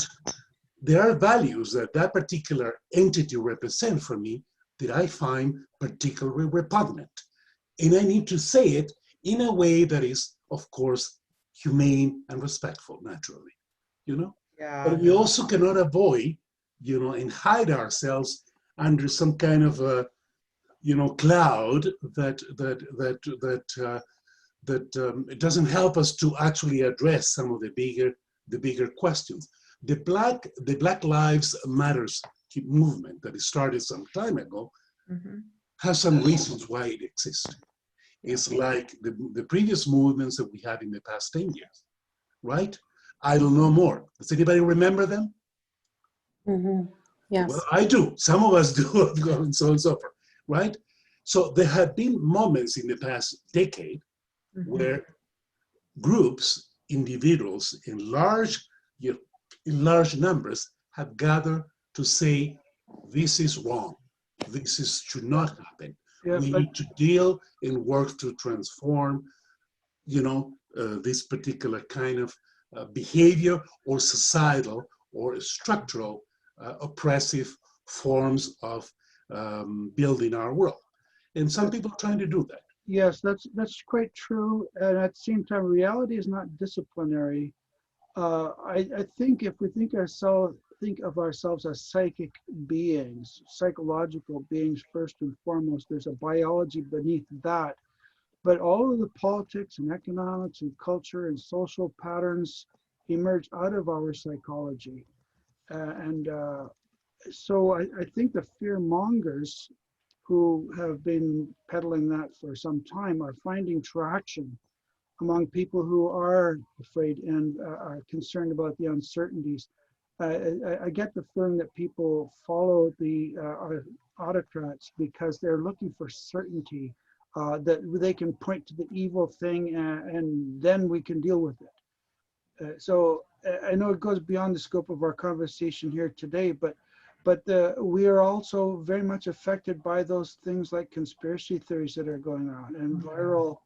Speaker 2: there are values that particular entity represents for me that I find particularly repugnant. And I need to say it in a way that is, of course, humane and respectful, naturally, But we also cannot avoid, and hide ourselves under some kind of a, cloud that it doesn't help us to actually address some of the bigger questions. The Black Lives Matters movement that started some time ago has some reasons why it exists. It's like the previous movements that we had in the past 10 years, right? I don't know more. Does anybody remember them?
Speaker 4: Yes.
Speaker 2: Well, I do. Some of us do, and so on and so forth, right? So there have been moments in the past decade where groups, individuals in large numbers have gathered to say, this is wrong. This should not happen. We need to deal and work to transform, this particular kind of behavior or societal or structural oppressive forms of building our world. And some people are trying to do that.
Speaker 3: Yes, that's quite true. And at the same time, reality is not disciplinary. I think if we think of ourselves as psychic beings, psychological beings first and foremost, there's a biology beneath that. But all of the politics and economics and culture and social patterns emerge out of our psychology. So I think the fear mongers who have been peddling that for some time are finding traction among people who are afraid and are concerned about the uncertainties. I get the feeling that people follow the autocrats because they're looking for certainty, that they can point to the evil thing and then we can deal with it. So I know it goes beyond the scope of our conversation here today, but we are also very much affected by those things like conspiracy theories that are going on and viral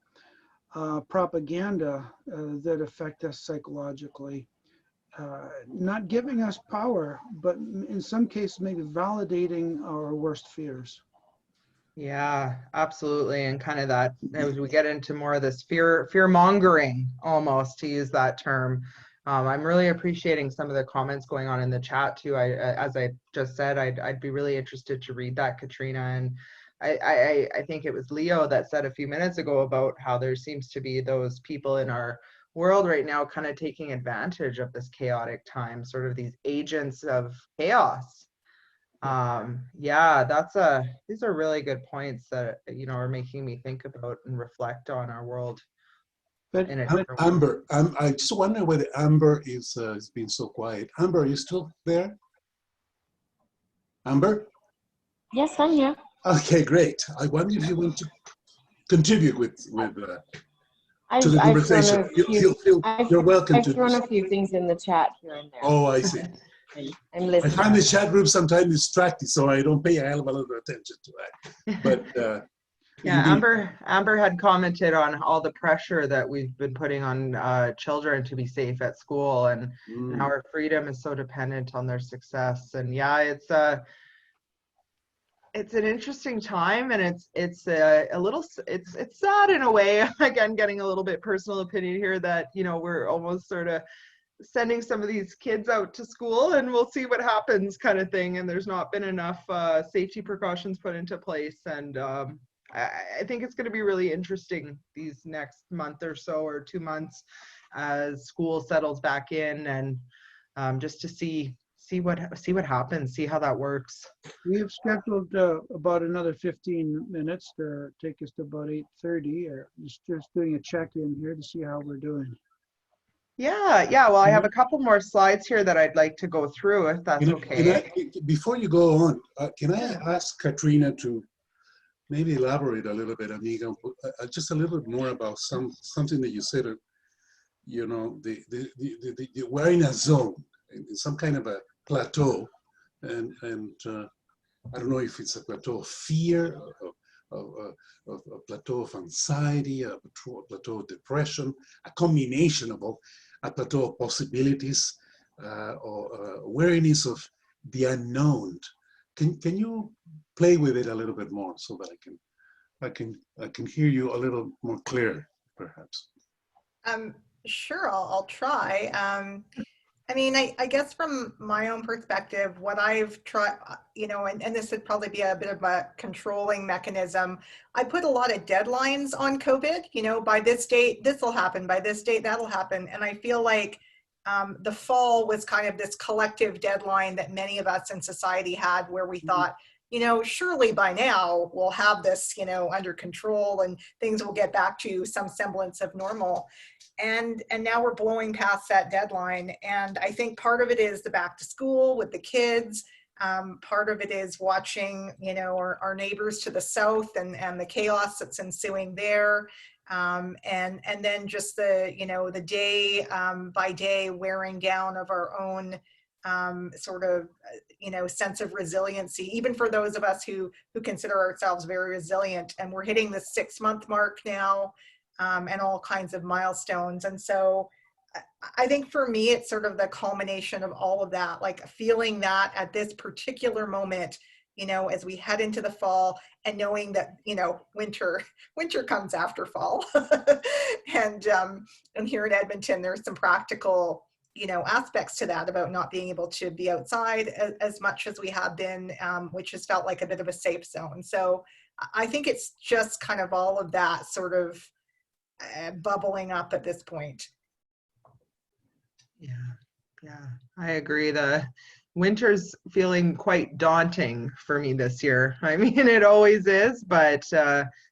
Speaker 3: propaganda that affect us psychologically, not giving us power, but in some cases maybe validating our worst fears.
Speaker 1: Yeah, absolutely. And kind of that, as we get into more of this fear mongering, almost, to use that term. I'm really appreciating some of the comments going on in the chat too. As I just said, I'd be really interested to read that, Katrina. And I think it was Leo that said a few minutes ago about how there seems to be those people in our world right now kind of taking advantage of this chaotic time, sort of these agents of chaos. Yeah, these are really good points that, you know, are making me think about and reflect on our world.
Speaker 3: But
Speaker 2: Amber, I just wonder whether Amber is been so quiet. Amber, are you still there? Amber?
Speaker 7: Yes, I'm here.
Speaker 2: Okay, great. I wonder if you want to contribute with to the
Speaker 7: I've
Speaker 2: conversation. You're welcome to.
Speaker 7: I've thrown a few things in the chat here and there.
Speaker 2: Oh, I see.
Speaker 7: I'm listening.
Speaker 2: I find the chat room sometimes distracting, so I don't pay a hell of a lot of attention to that. But
Speaker 1: yeah,
Speaker 2: indeed.
Speaker 1: Amber had commented on all the pressure that we've been putting on children to be safe at school, and how our freedom is so dependent on their success. And yeah, it's an interesting time, and it's a little, it's sad in a way. Again, getting a little bit personal opinion here, that, you know, we're almost sort of sending some of these kids out to school and we'll see what happens, kind of thing. And there's not been enough safety precautions put into place. And I think it's going to be really interesting these next month or so, or 2 months, as school settles back in, and just to see what happens, see how that works.
Speaker 3: We have scheduled about another 15 minutes to take us to about 8:30. Just doing a check-in here to see how we're doing.
Speaker 1: Yeah. Well, I have a couple more slides here that I'd like to go through, if that's okay.
Speaker 2: Before you go on, can I ask Katrina to maybe elaborate a little bit, amiga, just a little bit more about something that you said? You know, we're in a zone, in some kind of a plateau, and I don't know if it's a plateau of fear, a plateau of anxiety, a plateau of depression, a combination of all, a plateau of possibilities, or awareness of the unknown. Can you play with it a little bit more so that I can hear you a little more clear, perhaps?
Speaker 5: Sure, I'll try. I mean, I guess from my own perspective, what I've tried, you know, and this would probably be a bit of a controlling mechanism. I put a lot of deadlines on COVID, you know, by this date, this will happen, by this date, that'll happen. And I feel like the fall was kind of this collective deadline that many of us in society had, where we thought, you know, surely by now we'll have this, you know, under control and things will get back to some semblance of normal. And now we're blowing past that deadline. And I think part of it is the back to school with the kids. Part of it is watching, you know, our neighbors to the south and the chaos that's ensuing there. And then just the, you know, the day by day wearing down of our own sort of, you know, sense of resiliency, even for those of us who consider ourselves very resilient. And we're hitting the 6-month mark now. And all kinds of milestones. And so I think for me, it's sort of the culmination of all of that, like feeling that at this particular moment, you know, as we head into the fall, and knowing that, you know, winter comes after fall. And here in Edmonton, there's some practical, you know, aspects to that about not being able to be outside as much as we have been, which has felt like a bit of a safe zone. So I think it's just kind of all of that sort of bubbling up at this point.
Speaker 1: Yeah, I agree. The winter's feeling quite daunting for me this year. I mean, it always is, but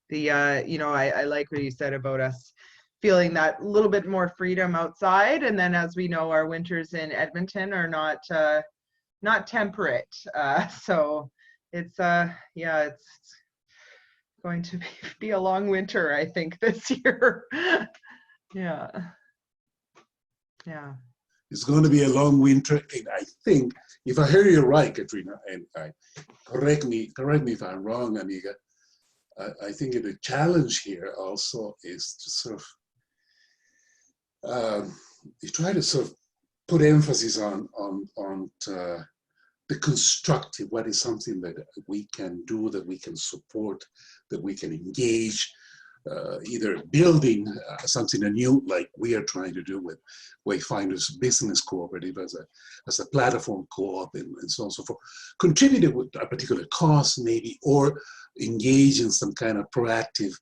Speaker 1: you know, I like what you said about us feeling that little bit more freedom outside. And then, as we know, our winters in Edmonton are not temperate. So it's yeah, it's going to be a long winter, I think, this year. Yeah. Yeah.
Speaker 2: It's going to be a long winter, and I think, if I hear you right, Katrina, and correct me if I'm wrong, Amiga, I think the challenge here also is to sort of you try to sort of put emphasis on the constructive, what is something that we can do, that we can support, that we can engage, either building something new, like we are trying to do with Wayfinders Business Cooperative as a platform co-op and so on and so forth, contributed with a particular cause maybe, or engage in some kind of proactive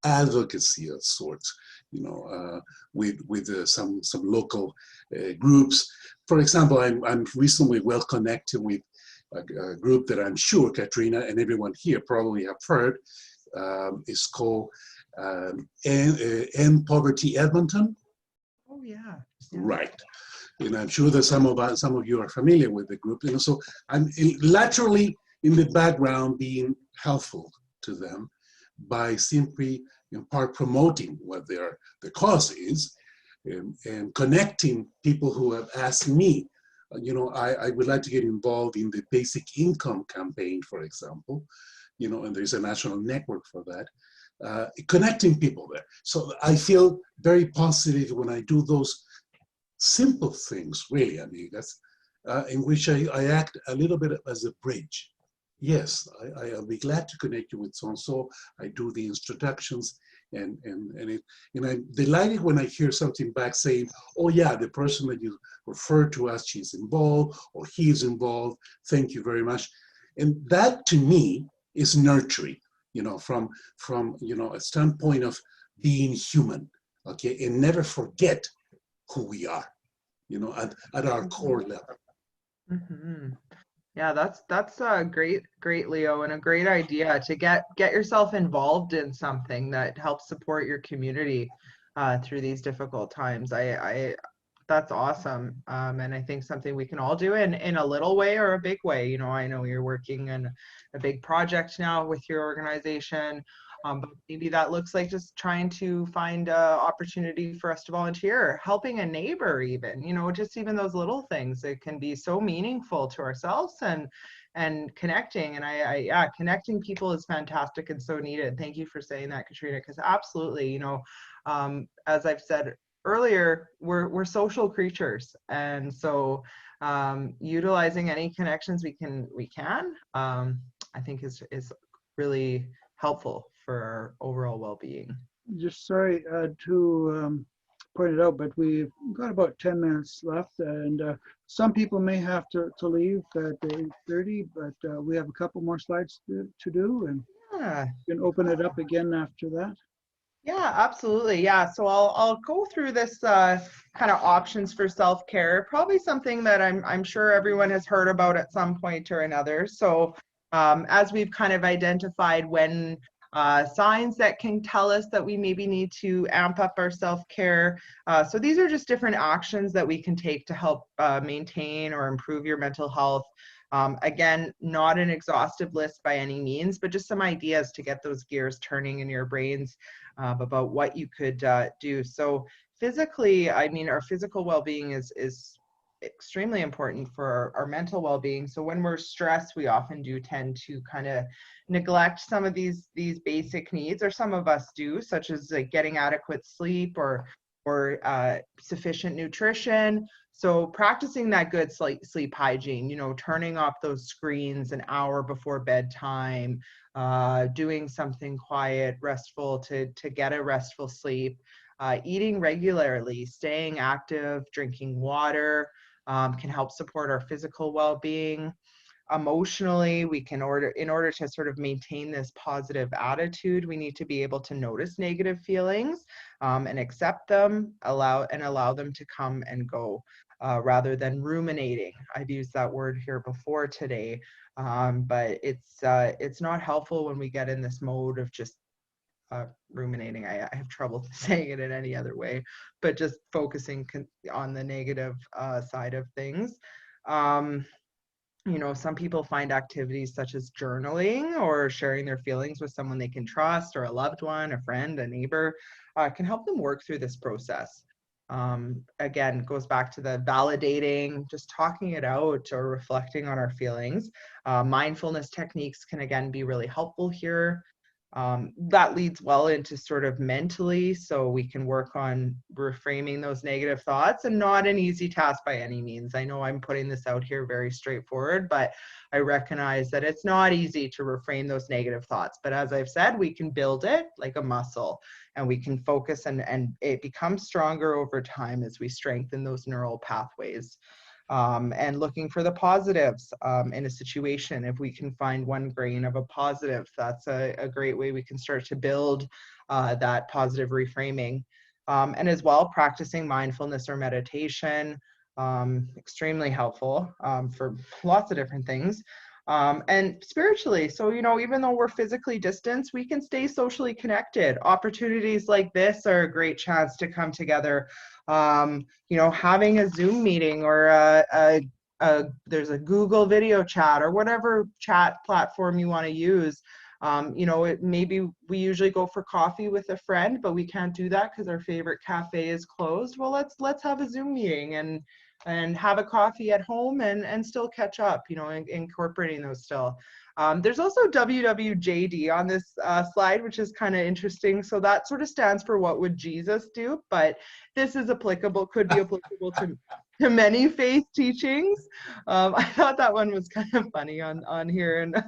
Speaker 2: advocacy of sorts, you know, with some local groups. For example, I'm reasonably well connected with a group that I'm sure Katrina and everyone here probably have heard. It's called End Poverty Edmonton.
Speaker 1: Oh yeah.
Speaker 2: Right. And I'm sure that some of you are familiar with the group. And so I'm laterally in the background being helpful to them by simply in part promoting what their cause is, and connecting people who have asked me, you know, I would like to get involved in the basic income campaign, for example, you know, and there's a national network for that, connecting people there. So I feel very positive when I do those simple things, really, amigas, in which I act a little bit as a bridge. Yes, I'll be glad to connect you with so-and-so. I do the introductions, and I'm delighted when I hear something back saying, oh yeah, the person that you referred to us, she's involved, or he's involved, thank you very much. And that to me is nurturing, you know, from you know, a standpoint of being human, okay, and never forget who we are, you know, at our core level.
Speaker 1: Mm-hmm. Yeah, that's a great, Leo, and a great idea to get yourself involved in something that helps support your community through these difficult times. That's awesome, and I think something we can all do in a little way or a big way. You know, I know you're working on a big project now with your organization, but maybe that looks like just trying to find an opportunity for us to volunteer, helping a neighbor even, you know, just even those little things. It can be so meaningful to ourselves and connecting. And yeah, connecting people is fantastic and so needed. Thank you for saying that, Katrina, because absolutely, you know, as I've said earlier, we're social creatures. And so utilizing any connections we can, I think is really helpful for our overall well-being.
Speaker 3: Just sorry to point it out, but we've got about 10 minutes left, and some people may have to leave at 8:30, but we have a couple more slides to do, and
Speaker 1: Yeah.
Speaker 3: you can open it up again after that.
Speaker 1: Yeah, absolutely. Yeah, so I'll go through this kind of options for self-care. Probably something that I'm sure everyone has heard about at some point or another. So as we've kind of identified when signs that can tell us that we maybe need to amp up our self-care. So these are just different actions that we can take to help maintain or improve your mental health. Again, not an exhaustive list by any means, but just some ideas to get those gears turning in your brains about what you could do. So physically, I mean, our physical well-being is extremely important for our mental well-being. So when we're stressed, we often do tend to kind of neglect some of these basic needs, or some of us do, such as like getting adequate sleep or sufficient nutrition. So practicing that good sleep hygiene, you know, turning off those screens an hour before bedtime, doing something quiet, restful to get a restful sleep, eating regularly, staying active, drinking water, can help support our physical well-being. Emotionally, we can in order to sort of maintain this positive attitude, we need to be able to notice negative feelings and accept them, allow them to come and go. rather than ruminating. I've used that word here before today, but it's not helpful when we get in this mode of just ruminating. I have trouble saying it in any other way, but just focusing on the negative side of things. You know, some people find activities such as journaling or sharing their feelings with someone they can trust, or a loved one, a friend, a neighbor, can help them work through this process. Again, goes back to the validating, just talking it out or reflecting on our feelings. Mindfulness techniques can again be really helpful here. That leads well into sort of mentally, so we can work on reframing those negative thoughts, and not an easy task by any means. I know I'm putting this out here very straightforward, but I recognize that it's not easy to reframe those negative thoughts. But as I've said, we can build it like a muscle, and we can focus, and it becomes stronger over time as we strengthen those neural pathways. And looking for the positives in a situation. If we can find one grain of a positive, that's a great way we can start to build that positive reframing. And as well, practicing mindfulness or meditation, extremely helpful for lots of different things. And spiritually, so, you know, even though we're physically distanced, we can stay socially connected. Opportunities like this are a great chance to come together. You know, having a Zoom meeting, or there's a Google video chat, or whatever chat platform you want to use. You know, maybe we usually go for coffee with a friend, but we can't do that because our favorite cafe is closed. Well, let's have a Zoom meeting and have a coffee at home and still catch up, you know, incorporating those still. There's also WWJD on this slide, which is kind of interesting. So that sort of stands for what would Jesus do, but this is applicable, could be applicable to many faith teachings. I thought that one was kind of funny on here, and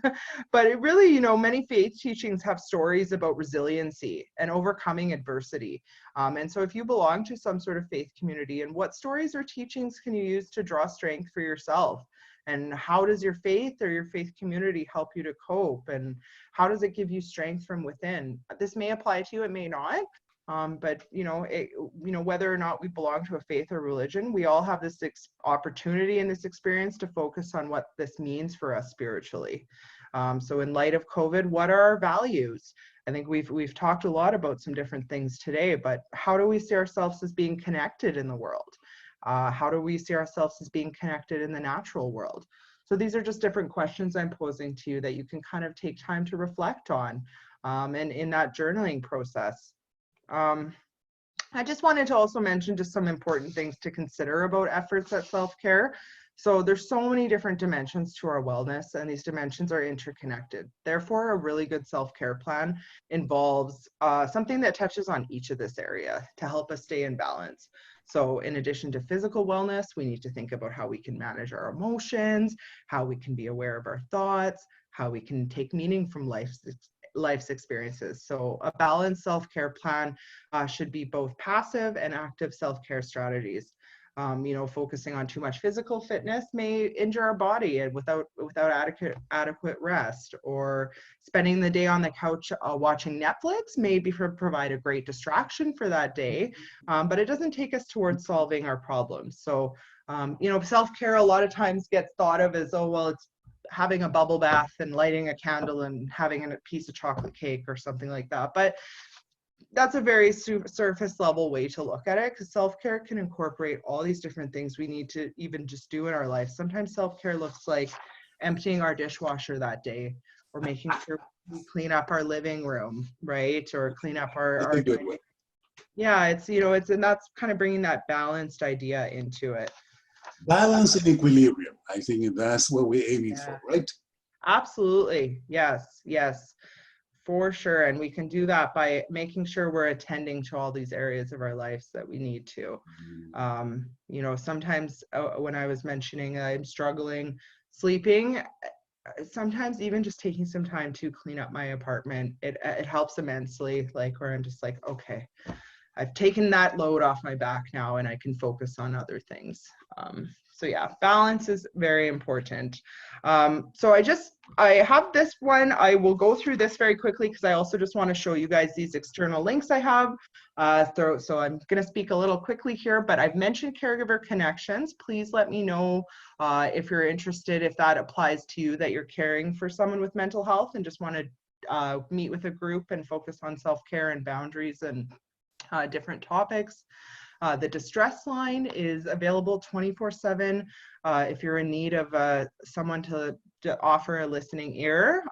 Speaker 1: but it really, you know, many faith teachings have stories about resiliency and overcoming adversity. And so if you belong to some sort of faith community, and what stories or teachings can you use to draw strength for yourself? And how does your faith or your faith community help you to cope? And how does it give you strength from within? This may apply to you, it may not. But you know, whether or not we belong to a faith or religion, we all have this opportunity and this experience to focus on what this means for us spiritually. So in light of COVID, what are our values? I think we've talked a lot about some different things today, but how do we see ourselves as being connected in the world? How do we see ourselves as being connected in the natural world? So these are just different questions I'm posing to you that you can kind of take time to reflect on, and in that journaling process. I just wanted to also mention just some important things to consider about efforts at self-care. So there's so many different dimensions to our wellness, and these dimensions are interconnected. Therefore, a really good self-care plan involves something that touches on each of this area to help us stay in balance. So in addition to physical wellness, we need to think about how we can manage our emotions, how we can be aware of our thoughts, how we can take meaning from life's experiences. So a balanced self-care plan should be both passive and active self-care strategies. You know, focusing on too much physical fitness may injure our body and without adequate rest, or spending the day on the couch watching Netflix may provide a great distraction for that day, but it doesn't take us towards solving our problems. So, you know, self-care a lot of times gets thought of as, oh, well, it's having a bubble bath and lighting a candle and having a piece of chocolate cake or something like that. But that's a very surface level way to look at it, because self-care can incorporate all these different things we need to even just do in our life. Sometimes self-care looks like emptying our dishwasher that day, or making sure we clean up our living room, right? Or clean up our yeah, it's, you know, and that's kind of bringing that balanced idea into it.
Speaker 2: Balance and equilibrium. I think that's what we're aiming for, right?
Speaker 1: Absolutely. Yes, for sure. And we can do that by making sure we're attending to all these areas of our lives that we need to. You know, sometimes when I was mentioning I'm struggling sleeping, sometimes even just taking some time to clean up my apartment, it helps immensely. Like, where I'm just like, okay, I've taken that load off my back now and I can focus on other things. So yeah, balance is very important. So I have this one. I will go through this very quickly because I also just want to show you guys these external links I have. So I'm going to speak a little quickly here, but I've mentioned Caregiver Connections. Please let me know if you're interested, if that applies to you, that you're caring for someone with mental health and just want to meet with a group and focus on self-care and boundaries and different topics. The distress line is available 24/7 if you're in need of someone to offer a listening ear.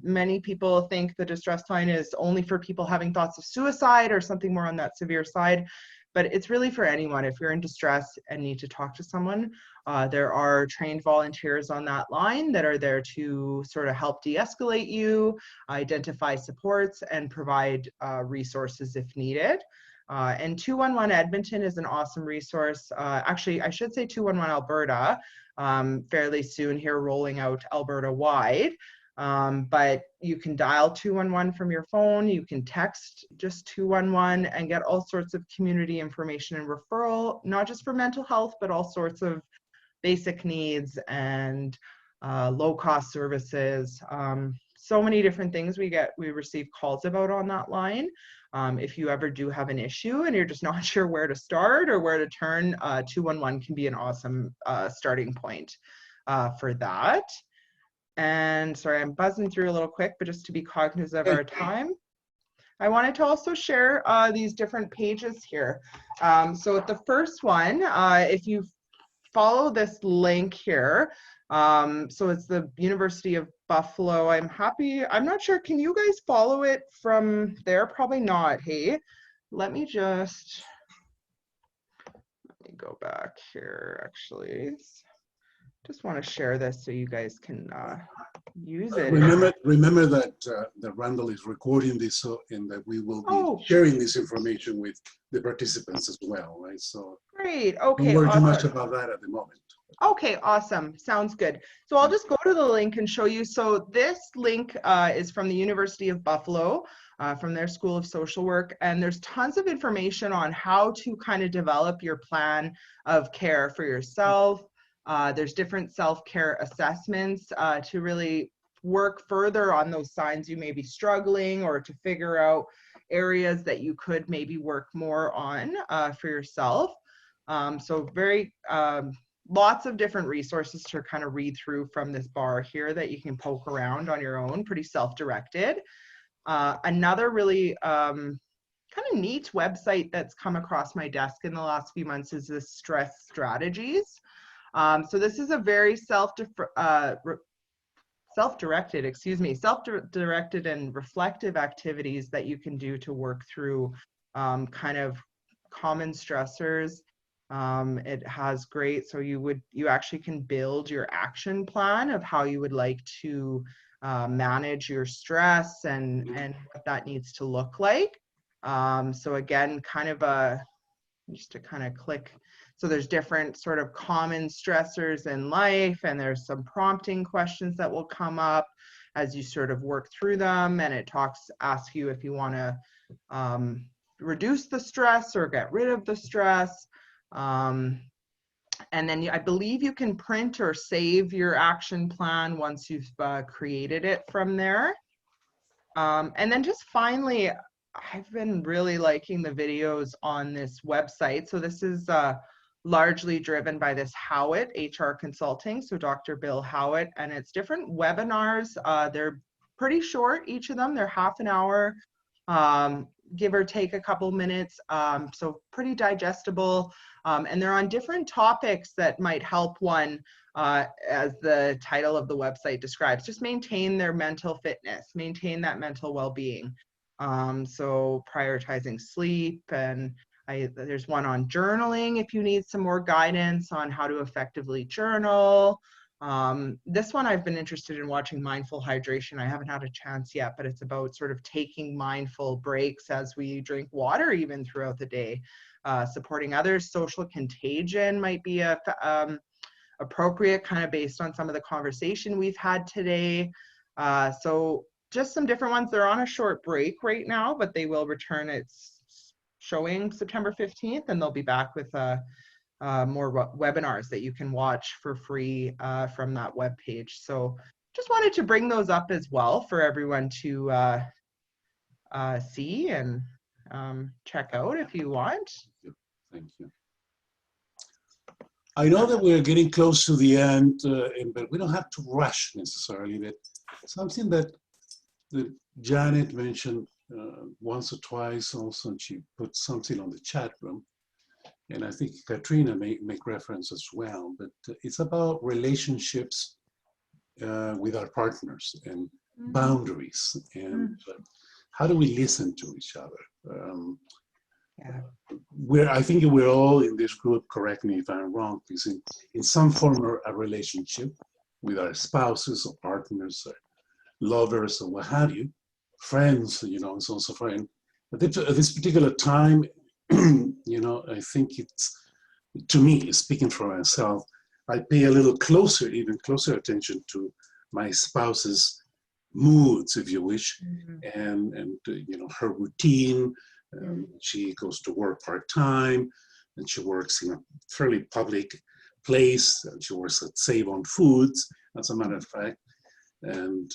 Speaker 1: Many people think the distress line is only for people having thoughts of suicide or something more on that severe side, but it's really for anyone. If you're in distress and need to talk to someone, there are trained volunteers on that line that are there to sort of help de-escalate you, identify supports, and provide resources if needed. And 211 Edmonton is an awesome resource. Actually, I should say 211 Alberta, fairly soon here, rolling out Alberta-wide. But you can dial 211 from your phone. You can text just 211 and get all sorts of community information and referral, not just for mental health, but all sorts of basic needs and low-cost services. So many different things we receive calls about on that line. If you ever do have an issue and you're just not sure where to start or where to turn, 211 can be an awesome starting point for that. And sorry, I'm buzzing through a little quick, but just to be cognizant of our time, I wanted to also share these different pages here. So at the first one, if you follow this link here, so it's the University of Buffalo. I'm not sure, can you guys follow it from there? Probably not, hey? Let me go back here, actually. Just want to share this so you guys can use it.
Speaker 2: Remember that Randall is recording this, and that we will be sharing this information with the participants as well, right? So
Speaker 1: great, okay,
Speaker 2: don't worry
Speaker 1: awesome.
Speaker 2: too much about that at the moment.
Speaker 1: Okay, awesome. Sounds good. So I'll just go to the link and show you. So this link is from the University of Buffalo, from their School of Social Work. And there's tons of information on how to kind of develop your plan of care for yourself. There's different self-care assessments to really work further on those signs you may be struggling, or to figure out areas that you could maybe work more on for yourself. So lots of different resources to kind of read through from this bar here that you can poke around on your own, pretty self-directed. Another really kind of neat website that's come across my desk in the last few months is the Stress Strategies. So this is a very self-directed and reflective activities that you can do to work through kind of common stressors. It has great, so you actually can build your action plan of how you would like to manage your stress and what that needs to look like. So again, kind of just to kind of click. So there's different sort of common stressors in life, and there's some prompting questions that will come up as you sort of work through them, and it asks you if you want to reduce the stress or get rid of the stress. And then I believe you can print or save your action plan once you've created it from there. And then just finally, I've been really liking the videos on this website. So this is largely driven by this Howitt HR Consulting, so Dr. Bill Howitt, and it's different webinars. They're pretty short, each of them. They're half an hour, give or take a couple minutes, so pretty digestible. And they're on different topics that might help one, as the title of the website describes, just maintain their mental fitness, maintain that mental well-being. So prioritizing sleep, and there's one on journaling if you need some more guidance on how to effectively journal. This one I've been interested in watching, Mindful Hydration. I haven't had a chance yet, but it's about sort of taking mindful breaks as we drink water even throughout the day. Supporting others. Social Contagion might be appropriate, kind of based on some of the conversation we've had today. So just some different ones. They're on a short break right now, but they will return. It's showing September 15th, and they'll be back with more webinars that you can watch for free from that webpage. So just wanted to bring those up as well for everyone to see and check out if you want.
Speaker 2: Thank you. I know that we're getting close to the end, but we don't have to rush necessarily. But something that Janet mentioned once or twice also, and she put something on the chat room, and I think Katrina may make reference as well, but it's about relationships with our partners and boundaries, and how do we listen to each other? I think we're all in this group, correct me if I'm wrong, is in some form or a relationship with our spouses or partners or lovers or what have you, friends, you know, and so on and so forth. And at this particular time, you know, I think it's, to me, speaking for myself, I pay a little closer, even closer attention to my spouse's moods, if you wish, and you know, her routine. She goes to work part-time, and she works in a fairly public place. She works at Save on Foods, as a matter of fact, and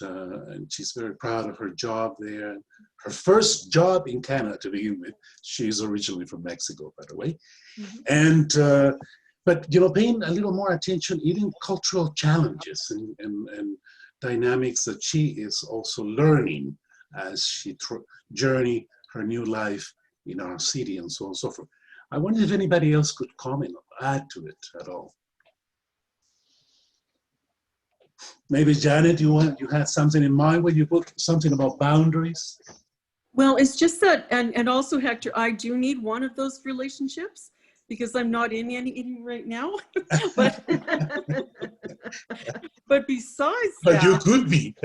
Speaker 2: she's very proud of her job there. Her first job in Canada to begin with. She's originally from Mexico, by the way, and but you know, paying a little more attention, even cultural challenges and dynamics that she is also learning as she journey her new life in our city and so on and so forth. I wonder if anybody else could comment or add to it at all. Maybe Janet, you had something in mind when you put something about boundaries?
Speaker 4: Well, it's just that, and also Hector, I do need one of those relationships because I'm not in any right now. but besides that,
Speaker 2: but you could be.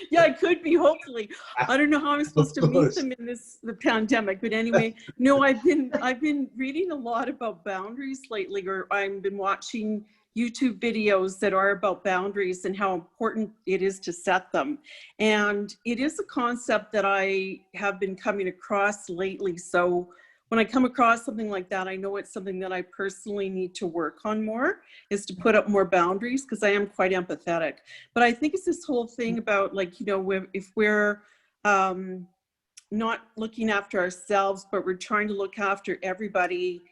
Speaker 4: Yeah, I could be, hopefully. I don't know how I'm supposed to meet them in the pandemic, but anyway, no, I've been reading a lot about boundaries lately, or I've been watching YouTube videos that are about boundaries and how important it is to set them. And it is a concept that I have been coming across lately. So when I come across something like that, I know it's something that I personally need to work on more, is to put up more boundaries, because I am quite empathetic. But I think it's this whole thing about, like, you know, if we're not looking after ourselves, but we're trying to look after everybody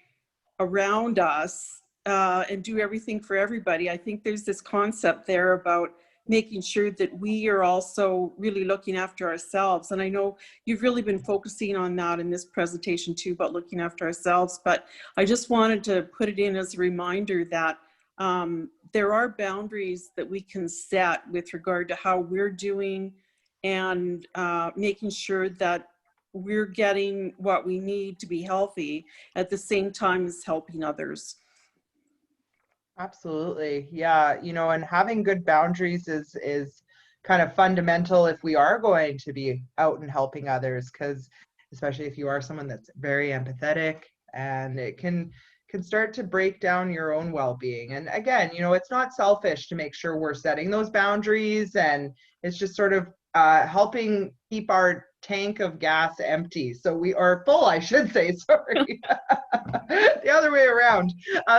Speaker 4: around us and do everything for everybody. I think there's this concept there about making sure that we are also really looking after ourselves. And I know you've really been focusing on that in this presentation too, about looking after ourselves, but I just wanted to put it in as a reminder that there are boundaries that we can set with regard to how we're doing, and making sure that we're getting what we need to be healthy at the same time as helping others.
Speaker 1: Absolutely. Yeah. You know, and having good boundaries is kind of fundamental if we are going to be out and helping others, because especially if you are someone that's very empathetic, and it can start to break down your own well-being. And again, you know, it's not selfish to make sure we're setting those boundaries, and it's just sort of helping keep our tank of gas empty. So we are full, I should say, sorry, the other way around.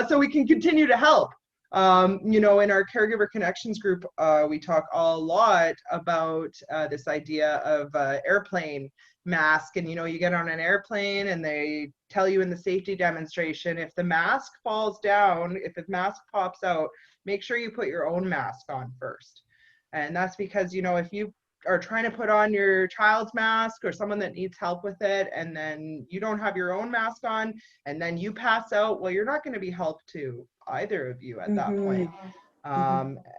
Speaker 1: So we can continue to help. You know, in our Caregiver Connections group, we talk a lot about this idea of airplane mask. And, you know, you get on an airplane and they tell you in the safety demonstration, if the mask falls down, if the mask pops out, make sure you put your own mask on first. And that's because, you know, if you are trying to put on your child's mask or someone that needs help with it, and then you don't have your own mask on, and then you pass out, well, you're not going to be helped to either of you at that point.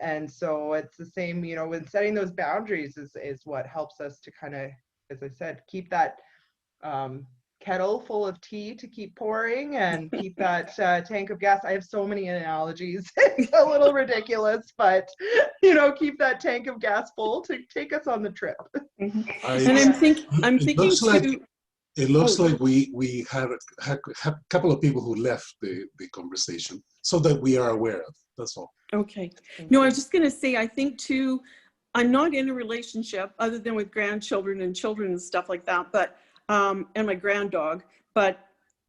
Speaker 1: And so it's the same, you know, with setting those boundaries is what helps us to kind of, as I said, keep that kettle full of tea to keep pouring, and keep that tank of gas. I have so many analogies. It's a little ridiculous, but, you know, keep that tank of gas full to take us on the trip.
Speaker 4: And I'm thinking too.
Speaker 2: It looks like we have a couple of people who left the conversation, so that we are aware of. That's all.
Speaker 4: Okay. No, I was just going to say, I think too, I'm not in a relationship other than with grandchildren and children and stuff like that, but and my grand dog. But,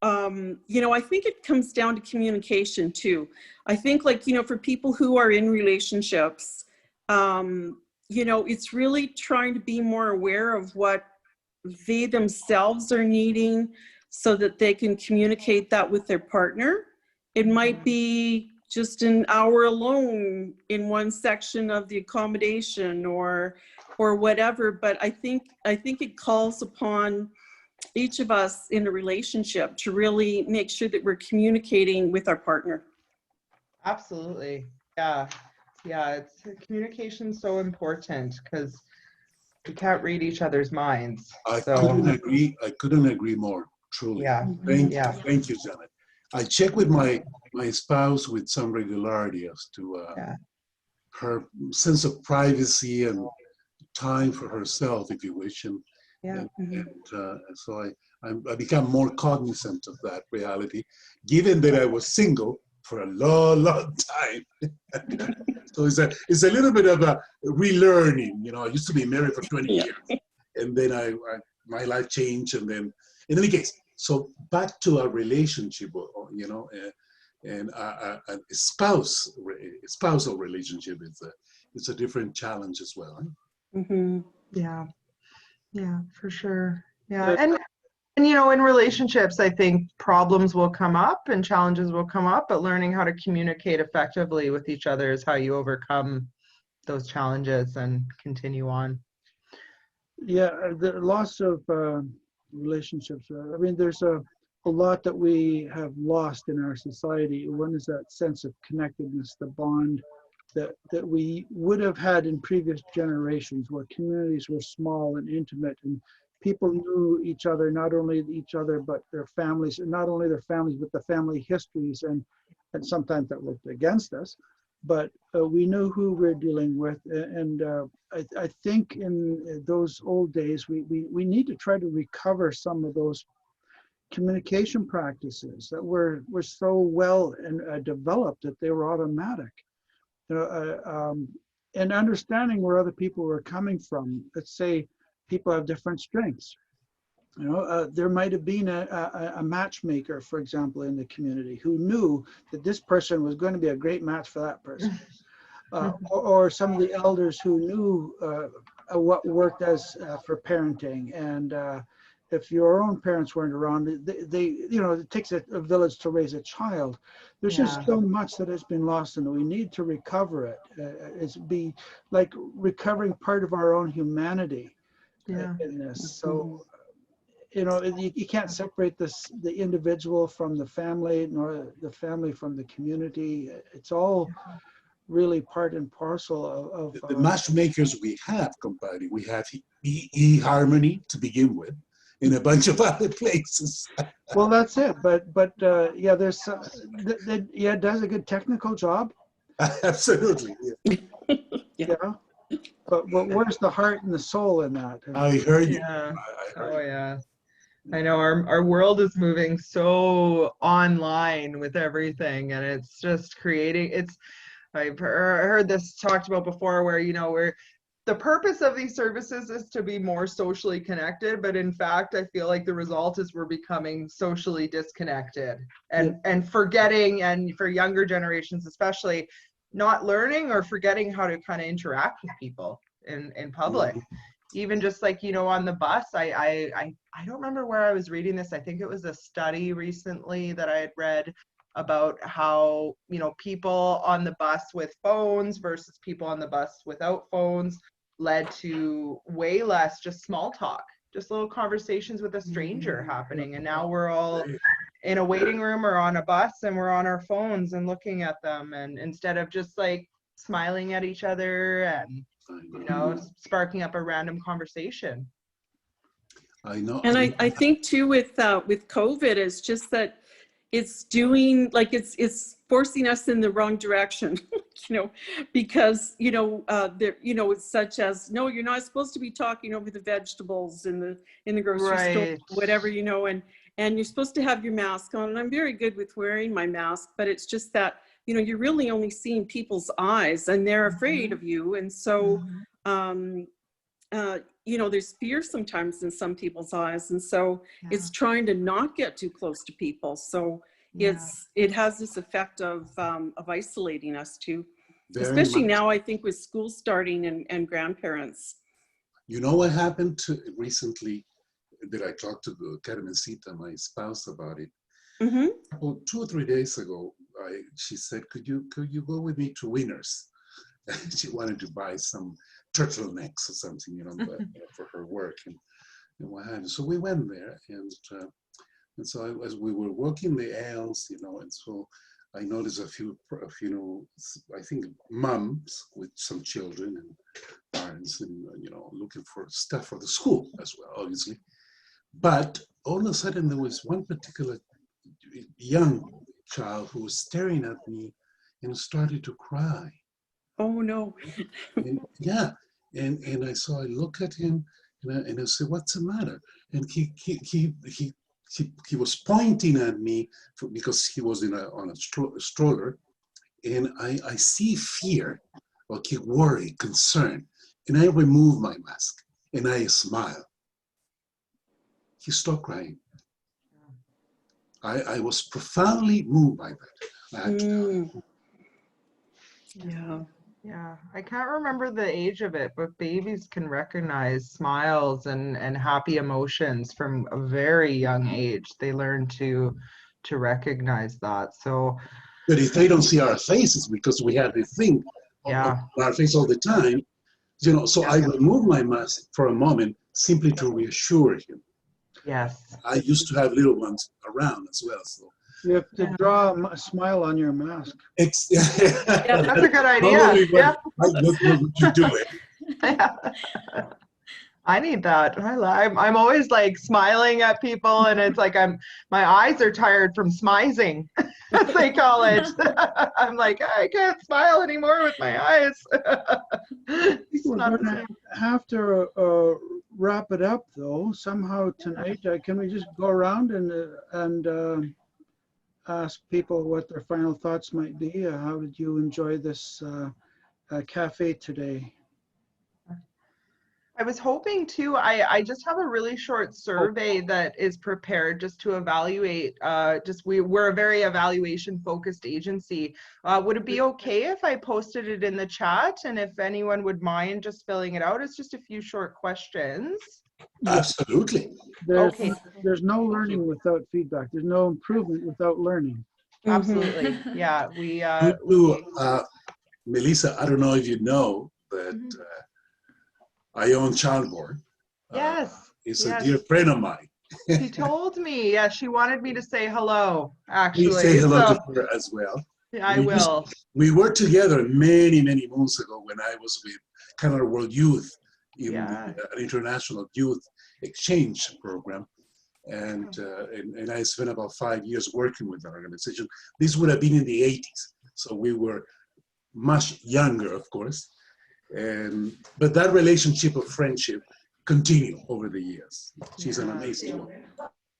Speaker 4: you know, I think it comes down to communication too. I think, like, you know, for people who are in relationships, you know, it's really trying to be more aware of what they themselves are needing so that they can communicate that with their partner. It might be just an hour alone in one section of the accommodation or whatever, but I think it calls upon each of us in a relationship to really make sure that we're communicating with our partner.
Speaker 1: Absolutely. Yeah. Yeah. It's communication so important because we can't read each other's minds.
Speaker 2: I couldn't agree more, truly.
Speaker 1: Yeah.
Speaker 2: Thank you, Janet. I check with my spouse with some regularity as to her sense of privacy and time for herself, if you wish. And so I become more cognizant of that reality, given that I was single for a long time. So it's a little bit of a relearning. You know, I used to be married for 20 years, and then my life changed. And then, in any case, so back to our relationship, you know, and a spousal relationship is a different challenge as well.
Speaker 1: Yeah. Yeah, for sure. Yeah. And, you know, in relationships, I think problems will come up and challenges will come up, but learning how to communicate effectively with each other is how you overcome those challenges and continue on.
Speaker 3: Yeah, the loss of relationships. I mean, there's a lot that we have lost in our society. One is that sense of connectedness, the bond that we would have had in previous generations, where communities were small and intimate, and people knew each other, not only each other, but their families, and not only their families, but the family histories, and sometimes that worked against us, but we knew who we're dealing with. And I think in those old days, we need to try to recover some of those communication practices that were so well and developed that they were automatic. You know, and understanding where other people were coming from. Let's say people have different strengths. You know, there might have been a matchmaker, for example, in the community who knew that this person was going to be a great match for that person. Or some of the elders who knew what worked as for parenting. And if your own parents weren't around, they you know, it takes a village to raise a child. There's just so much that has been lost, and we need to recover it. It's be like recovering part of our own humanity in this. So, you know, you can't separate the individual from the family, nor the family from the community. It's all really part and parcel of
Speaker 2: the matchmakers we have, compadre. We have eHarmony to begin with, in a bunch of other places.
Speaker 3: Well, that's it. But yeah, there's it does a good technical job.
Speaker 2: Absolutely.
Speaker 3: Yeah. But where's the heart and the soul in that?
Speaker 2: I heard you.
Speaker 1: Yeah.
Speaker 2: I heard you.
Speaker 1: Yeah. I know our world is moving so online with everything, and it's just creating. I've heard this talked about before, where, you know, the purpose of these services is to be more socially connected, but in fact, I feel like the result is we're becoming socially disconnected and forgetting, and for younger generations especially, not learning or forgetting how to kind of interact with people in public. Even just like, you know, on the bus, I don't remember where I was reading this. I think it was a study recently that I had read about how, you know, people on the bus with phones versus people on the bus without phones led to way less just small talk, just little conversations with a stranger happening. And now we're all in a waiting room or on a bus, and we're on our phones and looking at them, and instead of just like smiling at each other and, you know, sparking up a random conversation.
Speaker 2: I know.
Speaker 4: And I think too with COVID, is just that it's doing, like, it's forcing us in the wrong direction, you know, because, you know, there, you know, it's such as, no, you're not supposed to be talking over the vegetables in the grocery store, whatever, you know, and you're supposed to have your mask on. And I'm very good with wearing my mask, but it's just that, you know, you're really only seeing people's eyes, and they're afraid of you. And so, you know, there's fear sometimes in some people's eyes. And so it's trying to not get too close to people. So it has this effect of isolating us too, especially now, I think, with school starting and grandparents.
Speaker 2: You know what happened recently that I talked to Carmencita, my spouse, about it?
Speaker 4: Mm-hmm.
Speaker 2: Well, 2 or 3 days ago, she said, could you go with me to Winners? She wanted to buy some turtlenecks or something, you know, for her work and what have you. So we went there, and so as we were walking the aisles, you know, and so I noticed a few, you know, I think moms with some children and parents, and you know, looking for stuff for the school as well, obviously. But all of a sudden, there was one particular young child who was staring at me and started to cry.
Speaker 4: Oh no.
Speaker 2: And, and I look at him and I said, "What's the matter?" And he was pointing at me because he was on a stroller, and I see fear, okay, worry, concern, and I remove my mask and I smile. He stopped crying. I was profoundly moved by that. I had to
Speaker 1: Yeah, I can't remember the age of it, but babies can recognize smiles and happy emotions from a very young age. They learn to recognize that. So,
Speaker 2: but if they don't see our faces, because we have this thing on our face all the time, you know, so I remove my mask for a moment simply to reassure him.
Speaker 1: Yes.
Speaker 2: I used to have little ones around as well, so.
Speaker 3: You have to draw a smile on your mask.
Speaker 1: That's a good idea.
Speaker 2: Would you do it?
Speaker 1: I need that. I'm always like smiling at people, and it's like my eyes are tired from smizing, as they call it. I'm like, I can't smile anymore with my eyes.
Speaker 3: We're going to have to wrap it up though somehow tonight. Can we just go around and ask people what their final thoughts might be? How did you enjoy this cafe today?
Speaker 1: I was hoping to, I just have a really short survey that is prepared just to evaluate, we're a very evaluation focused agency. Would it be okay if I posted it in the chat? And if anyone would mind just filling it out, it's just a few short questions.
Speaker 2: Absolutely.
Speaker 3: There's no learning without feedback. There's no improvement without learning.
Speaker 1: Absolutely. Yeah,
Speaker 2: Melissa, I don't know if you know, but I own Childborn.
Speaker 1: Yes.
Speaker 2: It's a dear friend of mine.
Speaker 1: She told me, yeah, she wanted me to say hello, actually.
Speaker 2: Please say hello to her as well.
Speaker 1: I will.
Speaker 2: We worked together many, many moons ago when I was with Canada World Youth in an international youth exchange program. And I spent about 5 years working with that organization. This would have been in the 80s. So we were much younger, of course. But that relationship of friendship continued over the years. She's an amazing woman.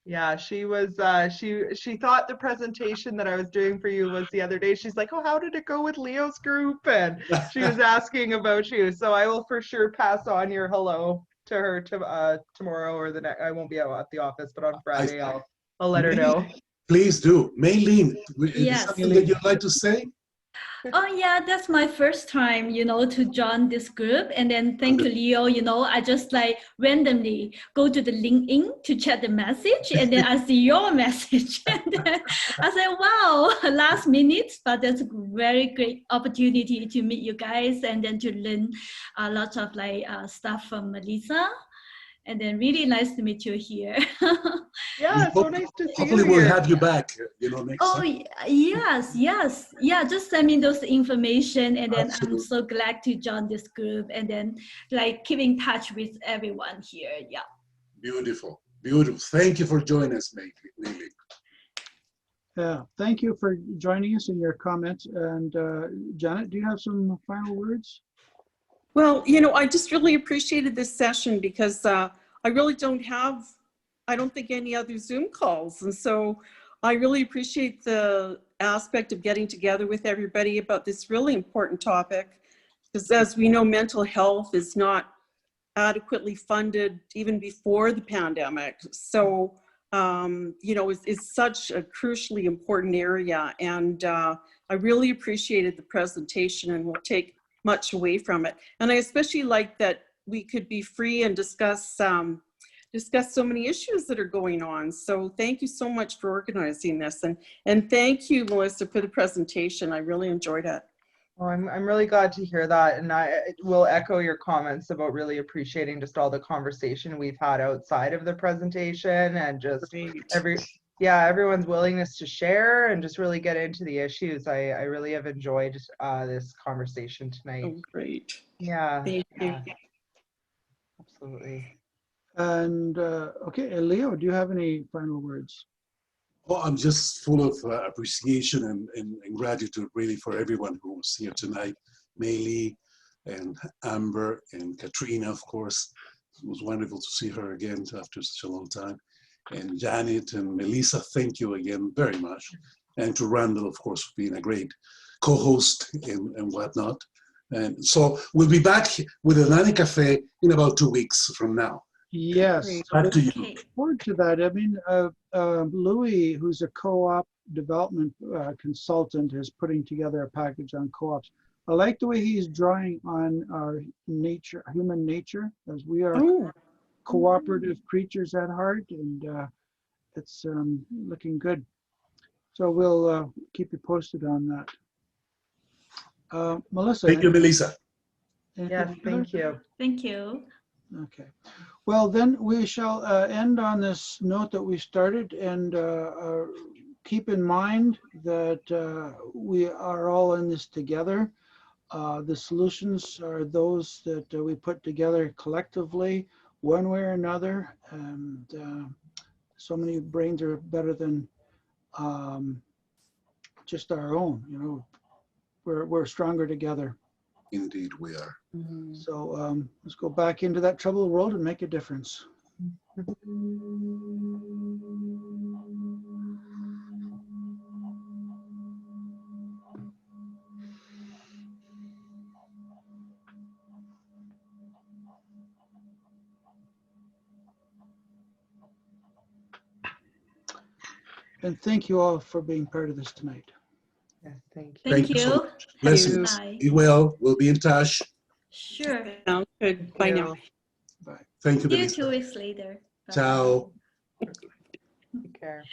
Speaker 1: Yeah, she was, she thought the presentation that I was doing for you was the other day. She's like, oh, how did it go with Leo's group? And she was asking about you. So I will for sure pass on your hello to her tomorrow or the next. I won't be out at the office, but on Friday I'll let her know.
Speaker 2: Please do. Maylene, is something that you'd like to say?
Speaker 6: Oh yeah, that's my first time, to join this group. And then thank you, Leo. I just like randomly go to the LinkedIn to check the message, and then I see your message. And then I said, wow, last minute, but that's a very great opportunity to meet you guys and then to learn a lot of stuff from Melissa. And then really nice to meet you here.
Speaker 1: Yeah, so nice to see you.
Speaker 2: Hopefully we'll have you back, next time.
Speaker 6: Yes. Yeah, just send me those information, and then I'm so glad to join this group and then keep in touch with everyone here. Yeah.
Speaker 2: Beautiful. Thank you for joining us, Maylene.
Speaker 3: Yeah, thank you for joining us in your comments. And Janet, do you have some final words?
Speaker 4: Well, I just really appreciated this session because I really don't think any other Zoom calls. And so I really appreciate the aspect of getting together with everybody about this really important topic. Because as we know, mental health is not adequately funded even before the pandemic. So, you know, is such a crucially important area. And I really appreciated the presentation and will take much away from it. And I especially like that we could be free and discuss so many issues that are going on. So thank you so much for organizing this. And thank you, Melissa, for the presentation. I really enjoyed it.
Speaker 1: Well, I'm really glad to hear that, and I will echo your comments about really appreciating just all the conversation we've had outside of the presentation, and just everyone's willingness to share and just really get into the issues. I really have enjoyed this conversation tonight.
Speaker 4: Oh, great.
Speaker 1: Yeah.
Speaker 4: Thank you.
Speaker 1: Absolutely.
Speaker 3: And okay, Leo, do you have any final words?
Speaker 2: Well, I'm just full of appreciation and gratitude really for everyone who was here tonight. Maylee and Amber and Katrina, of course. It was wonderful to see her again after such a long time. And Janet and Melissa, thank you again very much. And to Randall, of course, for being a great co-host and whatnot. And so we'll be back with a Nani Cafe in about 2 weeks from now.
Speaker 3: Yes,
Speaker 2: Back to you.
Speaker 6: Okay.
Speaker 3: forward to that. I mean, Louis, who's a co-op development consultant, is putting together a package on co-ops. I like the way he's drawing on our nature, human nature, as we are cooperative creatures at heart, and it's looking good. So we'll keep you posted on that. Melissa.
Speaker 2: Thank you, Melissa.
Speaker 1: Yes, thank you.
Speaker 6: Thank you.
Speaker 3: Okay. Well, then we shall end on this note that we started, and keep in mind that we are all in this together. The solutions are those that we put together collectively, one way or another, and so many brains are better than just our own. You know, we're stronger together.
Speaker 2: Indeed, we are.
Speaker 3: So let's go back into that troubled world and make a difference. And thank you all for being part of this tonight.
Speaker 1: Yes, thank you.
Speaker 6: Thank
Speaker 2: you so
Speaker 6: you.
Speaker 2: much. Blessings.
Speaker 6: Bye.
Speaker 2: Be well. We'll be in touch.
Speaker 6: Sure.
Speaker 4: Sounds good. Bye now.
Speaker 3: Bye.
Speaker 2: Thank you,
Speaker 6: See you
Speaker 2: Melissa.
Speaker 6: 2 weeks later. Bye.
Speaker 2: Ciao.
Speaker 1: Take care.